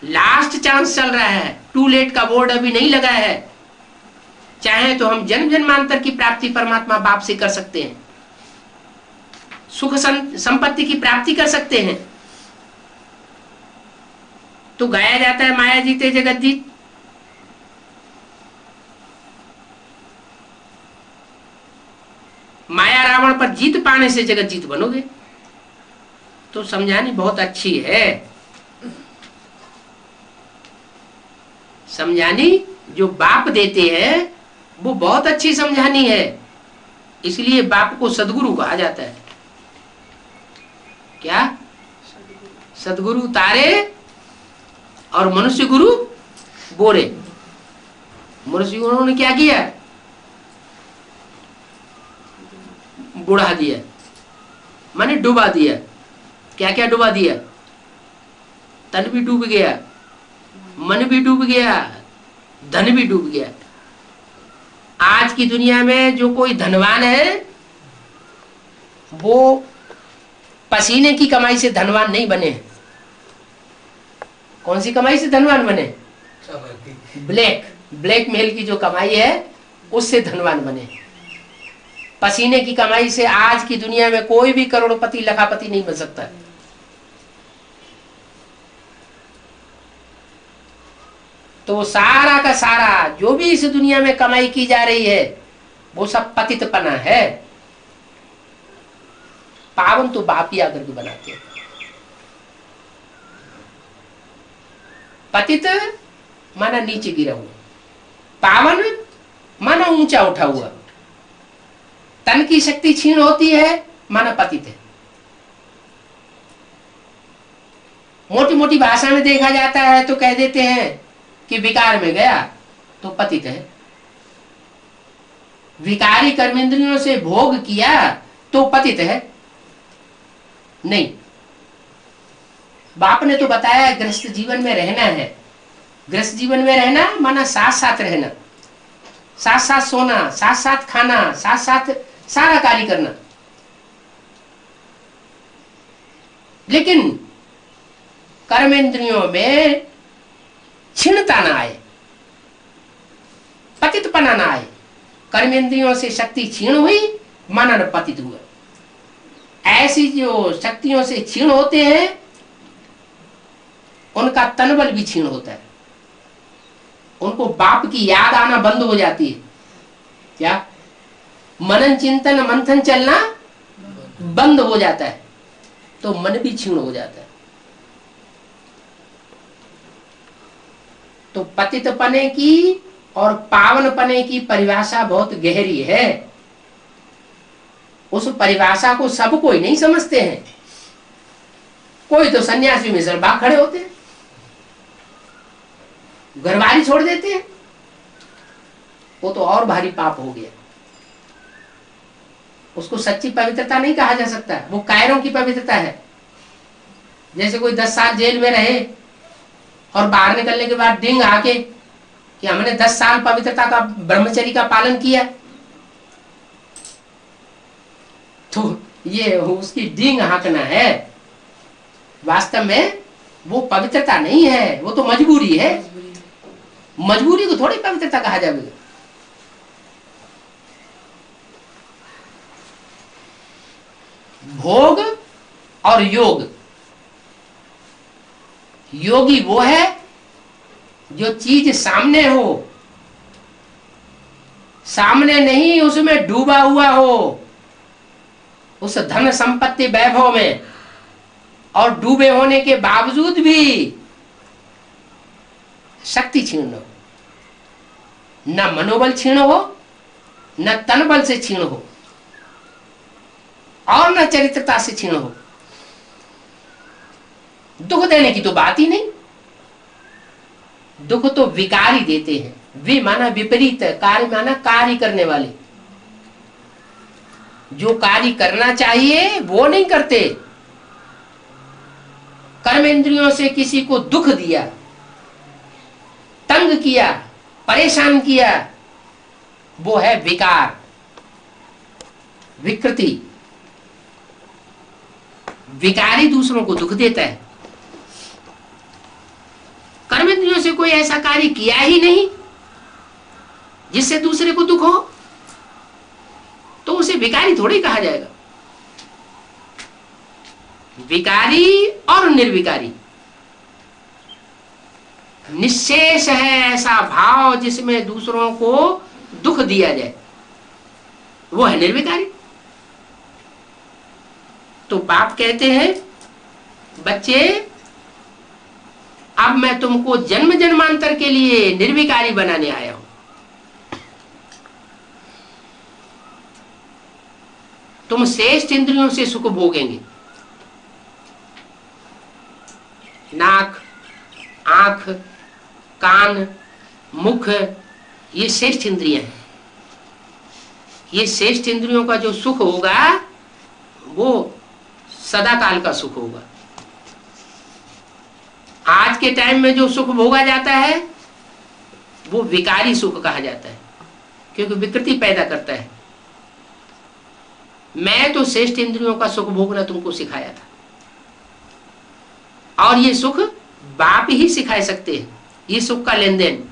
लास्ट चांस चल रहा है, टू लेट का बोर्ड अभी नहीं लगा है। चाहे तो हम जन्म जन्मांतर की प्राप्ति परमात्मा बाप से कर सकते हैं, सुख संपत्ति की प्राप्ति कर सकते हैं। तो गाया जाता है माया जीते जगत जीत। माया रावण पर जीत पाने से जगत जीत बनोगे। तो समझानी बहुत अच्छी है। समझानी जो बाप देते हैं वो बहुत अच्छी समझानी है, इसलिए बाप को सदगुरु कहा जाता है। क्या? सदगुरु तारे और मनुष्य गुरु बोरे। मनुष्य गुरु ने क्या किया? बुढ़ा दिया, माने डुबा दिया, क्या क्या डुबा दिया? तन भी डूब गया, मन भी डूब गया, धन भी डूब गया। आज की दुनिया में जो कोई धनवान है वो पसीने की कमाई से धनवान नहीं बने। कौन सी कमाई से धनवान बने? ब्लैक मेल की जो कमाई है उससे धनवान बने। पसीने की कमाई से आज की दुनिया में कोई भी करोड़पति लखापति नहीं बन सकता। तो सारा का सारा जो भी इस दुनिया में कमाई की जा रही है वो सब पतितपना है। पावन तो बाप ही आकर के बनाते हैं। पतित माना नीचे गिरा हुआ, पावन माना ऊंचा उठा हुआ। तन की शक्ति क्षीण होती है माना पतित है। मोटी मोटी भाषा में देखा जाता है तो कह देते हैं कि विकार में गया तो पतित है। विकारी कर्मेंद्रियों से भोग किया तो पतित है नहीं। बाप ने तो बताया गृहस्थ जीवन में रहना है। गृहस्थ जीवन में रहना माना साथ साथ रहना, साथ साथ सोना, साथ साथ खाना, साथ साथ सारा कार्य करना। लेकिन कर्मेंद्रियों में क्षीणता ना आए, पतितपना ना आए। कर्मेंद्रियों से शक्ति क्षीण हुई माना न पतित हुआ। ऐसी जो शक्तियों से क्षीण होते हैं उनका तनबल भी क्षीण होता है। उनको बाप की याद आना बंद हो जाती है। क्या? मनन चिंतन मंथन चलना बंद हो जाता है तो मन भी क्षीण हो जाता है। तो पतितपने की और पावनपने की परिभाषा बहुत गहरी है। उस परिभाषा को सब कोई नहीं समझते हैं। कोई तो सन्यासी में सर बाग खड़े होते हैं, घरवाली छोड़ देते हैं, वो तो और भारी पाप हो गया। उसको सच्ची पवित्रता नहीं कहा जा सकता, वो कायरों की पवित्रता है। जैसे कोई 10 साल जेल में रहे और बाहर निकलने के बाद डिंग आके कि हमने 10 साल पवित्रता का ब्रह्मचर्य का पालन किया, तो ये उसकी डिंग हाँकना है। वास्तव में वो पवित्रता नहीं है, वो तो मजबूरी है। मजबूरी को थोड़ी पवित्रता कहा जाएगा। भोग और योग, योगी वो है जो चीज सामने हो, सामने नहीं उसमें डूबा हुआ हो, उस धन संपत्ति वैभव में, और डूबे होने के बावजूद भी शक्ति क्षीण हो, न मनोबल क्षीण हो, न तन बल से क्षीण हो, और न चरित्रता से क्षीण हो। दुख देने की तो बात ही नहीं। दुख तो विकारी देते हैं। वे माना विपरीत, कार्य माना कार्य करने वाले। जो कार्य करना चाहिए वो नहीं करते। कर्मेंद्रियों से किसी को दुख दिया, तंग किया, परेशान किया, वो है विकार, विकृति। विकारी दूसरों को दुख देता है। कर्मेंद्रियों से कोई ऐसा कार्य किया ही नहीं जिससे दूसरे को दुख हो, तो उसे विकारी थोड़ी कहा जाएगा। विकारी और निर्विकारी, निश्शेष है ऐसा भाव जिसमें दूसरों को दुख दिया जाए, वो है निर्विकारी। तो बाप कहते हैं, बच्चे अब मैं तुमको जन्म जन्मांतर के लिए निर्विकारी बनाने आया हूं। तुम श्रेष्ठ इंद्रियों से सुख भोगेंगे। नाक, आंख, कान, मुख, ये श्रेष्ठ इंद्रियां हैं। ये श्रेष्ठ इंद्रियों का जो सुख होगा वो सदा काल का सुख होगा। आज के टाइम में जो सुख भोगा जाता है वो विकारी सुख कहा जाता है, क्योंकि विकृति पैदा करता है। मैं तो श्रेष्ठ इंद्रियों का सुख भोगना तुमको सिखाया था, और ये सुख बाप ही सिखा सकते हैं। ये सुख का लेन देन,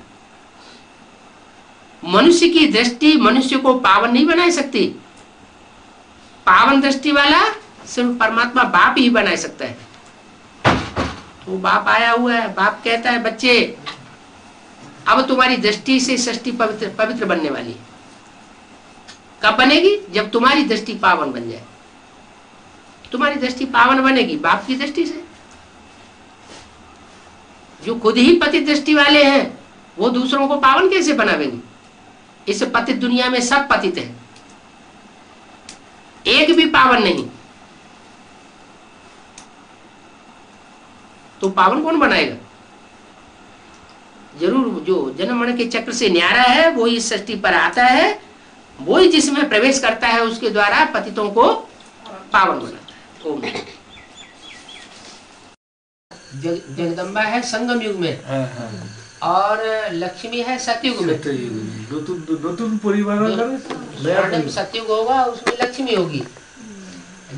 मनुष्य की दृष्टि मनुष्य को पावन नहीं बना सकती। पावन दृष्टि वाला सिर्फ परमात्मा बाप ही बना सकता है। तो बाप आया हुआ है, बाप कहता है बच्चे अब तुम्हारी दृष्टि से सृष्टि पवित्र पवित्र बनने वाली है। कब बनेगी? जब तुम्हारी दृष्टि पावन बन जाए। तुम्हारी दृष्टि पावन बनेगी बाप की दृष्टि से। जो खुद ही पतित दृष्टि वाले हैं वो दूसरों को पावन कैसे बनावेंगे? इस पतित दुनिया में सब पतित है, एक भी पावन नहीं। तो पावन कौन बनाएगा? जरूर जो जन्म मरण के चक्र से न्यारा है वो इस सृष्टि पर आता है, वो ही जिसमें प्रवेश करता है उसके द्वारा पतितों को पावन बनाता है। ओम। जगदम्बा है संगम युग में, और लक्ष्मी है सतयुग में। नतुन परिवार सतयुग होगा उसमें लक्ष्मी होगी।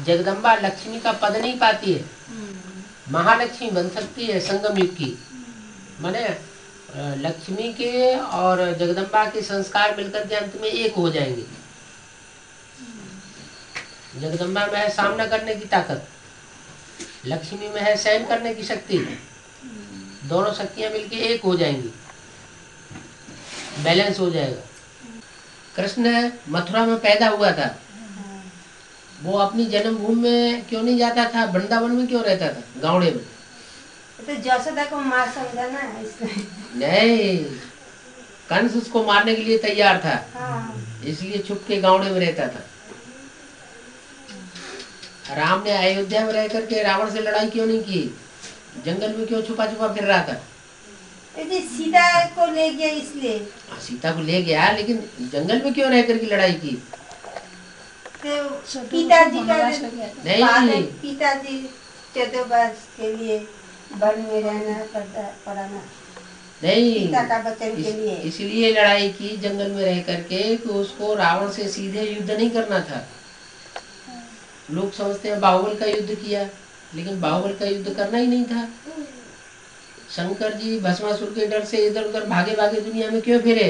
जगदम्बा लक्ष्मी का पद नहीं पाती है, महालक्ष्मी बन सकती है संगम युग की। माने लक्ष्मी के और जगदम्बा के संस्कार मिलकर के अंत में एक हो जाएंगे। जगदम्बा में है सामना करने की ताकत, लक्ष्मी में है सहन करने की शक्ति। दोनों शक्तियां मिलके एक हो जाएंगी, बैलेंस हो जाएगा। कृष्ण मथुरा में पैदा हुआ था, वो अपनी जन्मभूमि में क्यों नहीं जाता था? वृंदावन में क्यों रहता था? गावड़े में। तो यशोदा को मार समझा ना इसलिए। नहीं, कंस उसको मारने के लिए तैयार था। हाँ। इसलिए छुप के गावड़े में रहता था। राम ने अयोध्या में रह करके रावण से लड़ाई क्यों नहीं की? जंगल में क्यों छुपा छुपा फिर रहा था? सीता को ले गया इसलिए। सीता को ले गया, लेकिन जंगल में क्यों रह करके लड़ाई की? तो पिताजी का नहीं, पिताजी 14 वर्ष के लिए वन में रहना पड़ाना नहीं, पिता का वचन के लिए। इसलिए लड़ाई की जंगल में रह करके कि उसको रावण से सीधे युद्ध नहीं करना था। लोग समझते हैं बाहुबल का युद्ध किया, लेकिन बाहुबल का युद्ध करना ही नहीं था। शंकर जी भस्मासुर के डर से इधर उधर भागे भागे दुनिया में क्यों फिरे?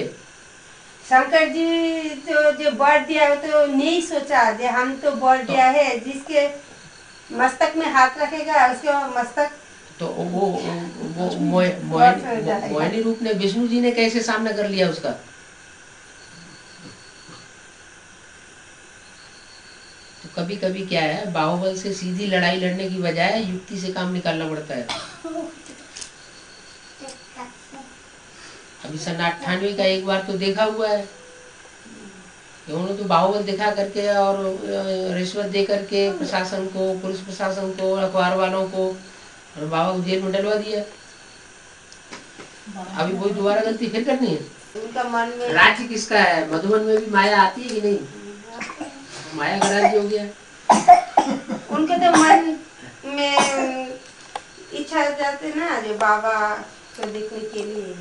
शंकर जी तो जो वर दिया तो नहीं सोचा जे हम तो वर दिया है, जिसके मस्तक में हाथ रखेगा उसके मस्तक। तो वो मोहिनी रूप ने विष्णु जी ने कैसे सामना कर लिया उसका? तो कभी कभी क्या है, बाहुबल से सीधी लड़ाई लड़ने की बजाय युक्ति से काम निकालना पड़ता है। अभी सन 98 का एक बार तो देखा हुआ है कि उन्होंने तो बाहुबल दिखा करके और रिश्वत दे करके प्रशासन को, पुलिस प्रशासन को, अखबार वालों को, और बाबा को जेल में डलवा दिया। अभी वही दोबारा गलती फिर करनी है। उनका मन में राज्य किसका है? मधुबन में भी माया आती है कि नहीं? माया का राज्य हो गया। उनके तो मन में इच्छा जाते ना जो बाबा को देखने के लिए,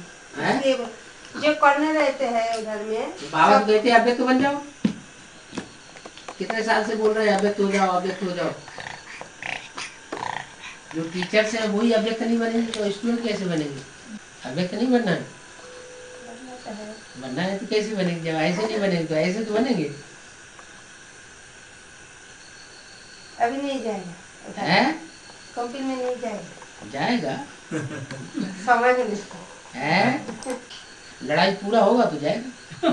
जो करने रहते हैं उधर में। बाबा कहते हैं अव्यक्त बन जाओ। कितने साल से बोल रहे हैं अव्यक्त हो जाओ, अव्यक्त हो जाओ। जो टीचर्स हैं वही अव्यक्त नहीं बनेंगे तो स्टूडेंट कैसे बनेंगे? अव्यक्त नहीं बनना है, बनना है तो कैसे बनेंगे? जब ऐसे नहीं बनेंगे तो ऐसे तो बनेंगे। अभी नहीं जाएगा है? कंपनी में नहीं जाएगा। जाएगा समझ नहीं है, लड़ाई पूरा होगा तो जाएगा।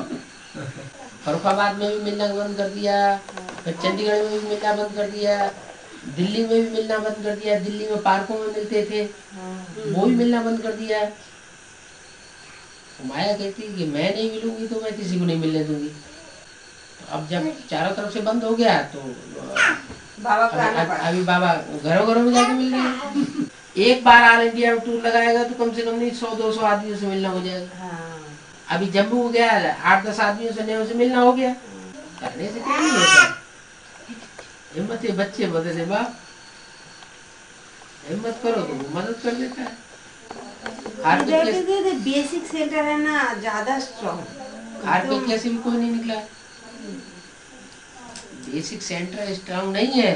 फरुखाबाद में भी मिलना बंद कर दिया, फिर चंडीगढ़ में भी मिलना बंद कर दिया, दिल्ली में भी मिलना बंद कर दिया। दिल्ली में पार्कों में मिलते थे, वो भी मिलना बंद कर दिया। तो माया कहती है कि मैं नहीं मिलूंगी तो मैं किसी को नहीं मिलने दूंगी। तो अब जब चारों तरफ से बंद हो गया तो बाबा को अभी बाबा घरों घरों में जाके मिल रहे हैं। एक बार ऑल इंडिया टूर लगाएगा तो कम से कम नहीं 100-200 आदमियों से मिलना हो जाएगा। अभी जम्मू हो गया 8-10 आदमियों से नए से मिलना हो गया। करने से क्या नहीं होता, हिम्मत है बच्चे बदले बाप। हिम्मत करो तो वो मदद कर देता है। इधर के जो बेसिक सेंटर है ना ज्यादा स्ट्रॉन्ग। हार्पिक जैसे भी कोई नहीं निकला। बेसिक सेंटर स्ट्रांग नहीं है,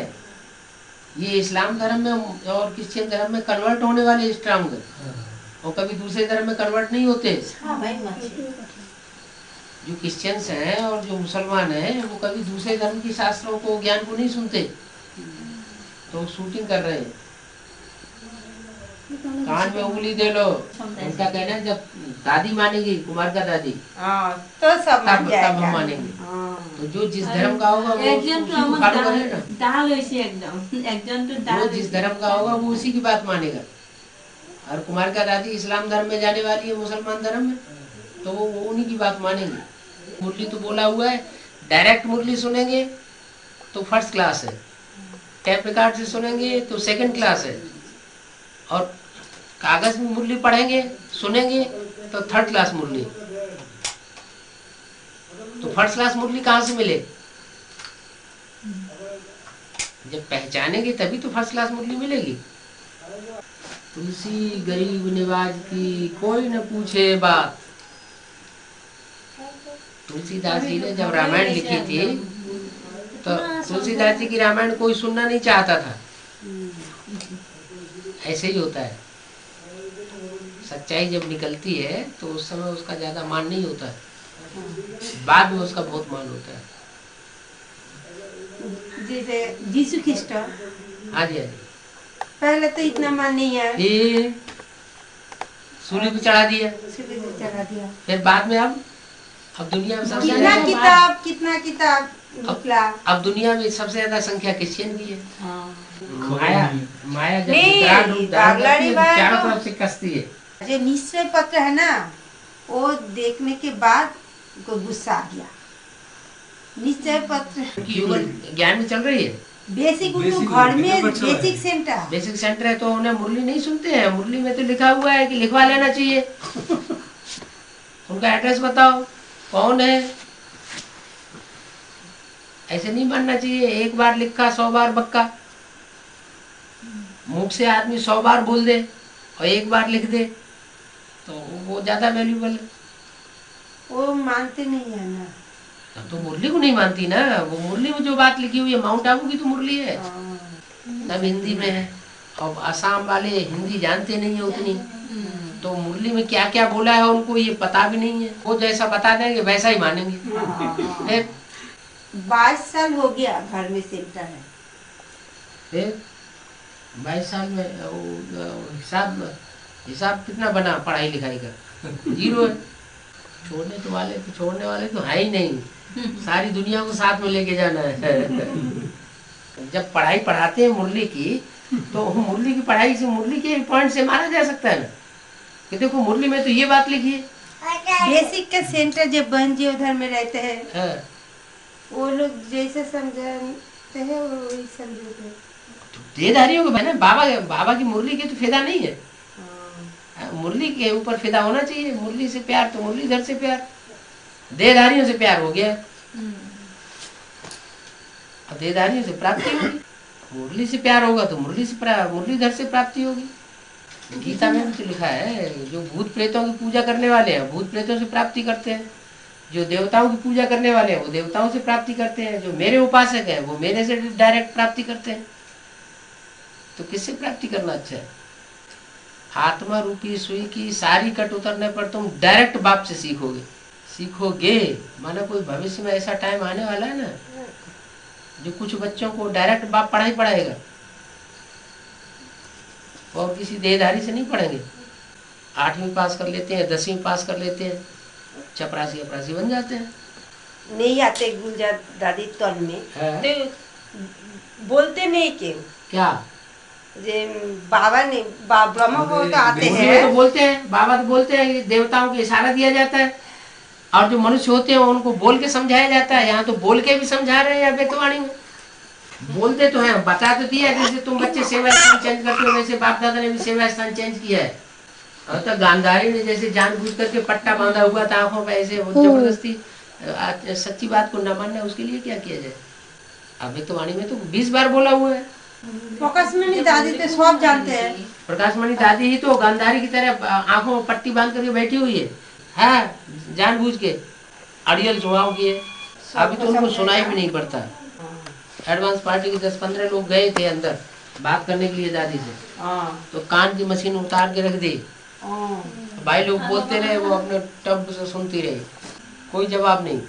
ये इस्लाम धर्म में और क्रिश्चियन धर्म में कन्वर्ट होने वाले स्ट्रांग है, और कभी दूसरे धर्म में कन्वर्ट नहीं होते। जो क्रिश्चियंस हैं और जो मुसलमान हैं वो कभी दूसरे धर्म की शास्त्रों को ज्ञान को नहीं सुनते, तो शूटिंग कर रहे हैं। कान में उंगली दे लो, उनका कहना है जब दादी मानेगी, कुमार का दादी, तो सब तब हम मानेंगे। तो जो जिस धर्म का होगा वो फॉलो करेगा ना, जो जिस धर्म का होगा वो उसी की बात मानेगा। और कुमार का दादी इस्लाम धर्म में जाने वाली है, मुसलमान धर्म में, तो वो उन्हीं की बात मानेंगे। मुरली तो बोला हुआ है, डायरेक्ट मुरली सुनेंगे तो फर्स्ट क्लास है, टेप रिकॉर्ड से सुनेंगे तो सेकंड क्लास है, और कागज में मुरली पढ़ेंगे सुनेंगे तो थर्ड क्लास मुरली। तो फर्स्ट क्लास मुरली कहाँ से मिले? जब पहचानेंगे तभी तो फर्स्ट क्लास मुरली मिलेगी। तुलसी गरीब निवाज की कोई न पूछे बात। तुलसीदास जी ने जब रामायण लिखी थी तो तुलसीदास जी की रामायण कोई सुनना नहीं चाहता था। ऐसे ही होता है, सच्चाई जब निकलती है तो उस समय उसका ज्यादा मान नहीं होता है, बाद में उसका बहुत मान होता है। जैसे यीशु ख्रिस्ट, हाँ जी, हाँ जी, पहले तो इतना मान नहीं है, ये सूली पे चढ़ा दिया, फिर बाद में अब दुनिया में सबसे कितना किताब निकला। अब दुनिया में सबसे ज्यादा संख्या क्रिश्चियन की है। माया जब चारों तरफ से कसती है। जो निश्चय पत्र है ना, वो देखने के बाद को गुस्सा आ गया। निश्चय पत्र ज्ञान में चल रही है, बेसिक उनको घर में बेसिक सेंटर है, तो उन्हें मुरली नहीं सुनते हैं। मुरली में तो लिखा हुआ है कि लिखवा लेना चाहिए। उनका एड्रेस बताओ कौन है, ऐसे नहीं मानना चाहिए। एक बार लिखा 100 बार बक्का। मुख से आदमी 100 बार बोल दे और एक बार लिख दे तो वो ज्यादा वैल्यूबल है। वो मानते नहीं है ना, तो मुरली को नहीं मानती ना। वो मुरली में जो बात लिखी हुई है, माउंट आबू की तो मुरली है, सब हिंदी में है। और असम वाले हिंदी जानते नहीं है उतनी, तो मुरली में क्या क्या बोला है उनको ये पता भी नहीं है। वो जैसा बता देंगे वैसा ही मानेंगे। 22 साल हो गया घर में सेंटर है। 22 साल में हिसाब कितना बना पढ़ाई लिखाई का? 0 है। छोड़ने वाले तो है ही नहीं, सारी दुनिया को साथ में लेके जाना है। जब पढ़ाई पढ़ाते हैं मुरली की, तो मुरली की पढ़ाई से, मुरली के पॉइंट से माना जा सकता है ना कि देखो मुरली में तो ये बात लिखी है। बेसिक का सेंटर जब बहन जी उधर में रहते हैं, वो लोग जैसे समझते हैं वही समझते हैं। देहधारियों को ना, बाबा की मुरली की तो फिदा नहीं है। मुरली के ऊपर फिदा होना चाहिए। मुरली से प्यार तो मुरलीधर से प्यार, देहधारियों से प्यार हो गया, और देहधारियों से प्राप्ति होगी। मुरली से प्यार होगा तो मुरलीधर से प्राप्ति होगी। गीता में भी तो लिखा है, जो भूत प्रेतों की पूजा करने वाले हैं भूत प्रेतों से प्राप्ति करते हैं, जो देवताओं की पूजा करने वाले हैं वो देवताओं से प्राप्ति करते हैं, जो मेरे उपासक हैं वो मेरे से डायरेक्ट प्राप्ति करते हैं। तो किससे प्राप्ति करना अच्छा है? आत्मा रूपी सुई की सारी कट उतरने पर तुम डायरेक्ट बाप से सीखोगे। माना कोई भविष्य में ऐसा टाइम आने वाला है ना, जो कुछ बच्चों को डायरेक्ट बाप पढ़ाएगा, और किसी देहधारी से नहीं पढ़ेंगे। 8वीं पास कर लेते हैं, 10वीं पास कर लेते हैं, चपरासी बन जाते हैं। नहीं आते गुंजा दादी तन में तो बोलते नहीं क्यों? क्या बाबा ने ब्रह्मा को तो आते हैं, तो बोलते हैं, बाबा तो बोलते हैं, देवताओं को इशारा दिया जाता है, और जो मनुष्य होते हैं उनको बोल के समझाया जाता है। यहाँ तो बोल के भी समझा रहे हैं अद्वैतवाणी में। बोलते तो हैं, बता तो दिया, जैसे तुम बच्चे सेवा स्थान चेंज करते हो वैसे बाप दादा ने भी सेवा स्थान चेंज किया है। और तो गांधारी ने जैसे जानबूझ करके पट्टा बांधा हुआ था आंखों पे, ऐसे जबरदस्ती सच्ची बात को न मानना, उसके लिए क्या किया जाए? अद्वैतवाणी में तो 20 बार बोला हुआ है। प्रकाशमणि दादी तो सब जानते हैं। प्रकाशमणि दादी ही तो गांधारी की तरह आंखों में पट्टी बांध करके बैठी हुई है जानबूझ के अड़ियल चुनाव की है। अभी तो उनको सुनाई भी नहीं पड़ता। एडवांस पार्टी के 10-15 लोग गए थे अंदर बात करने के लिए दादी से, तो कान की मशीन उतार के रख दी। भाई लोग बोलते रहे, वो अपने टब से सुनती रही, कोई जवाब नहीं।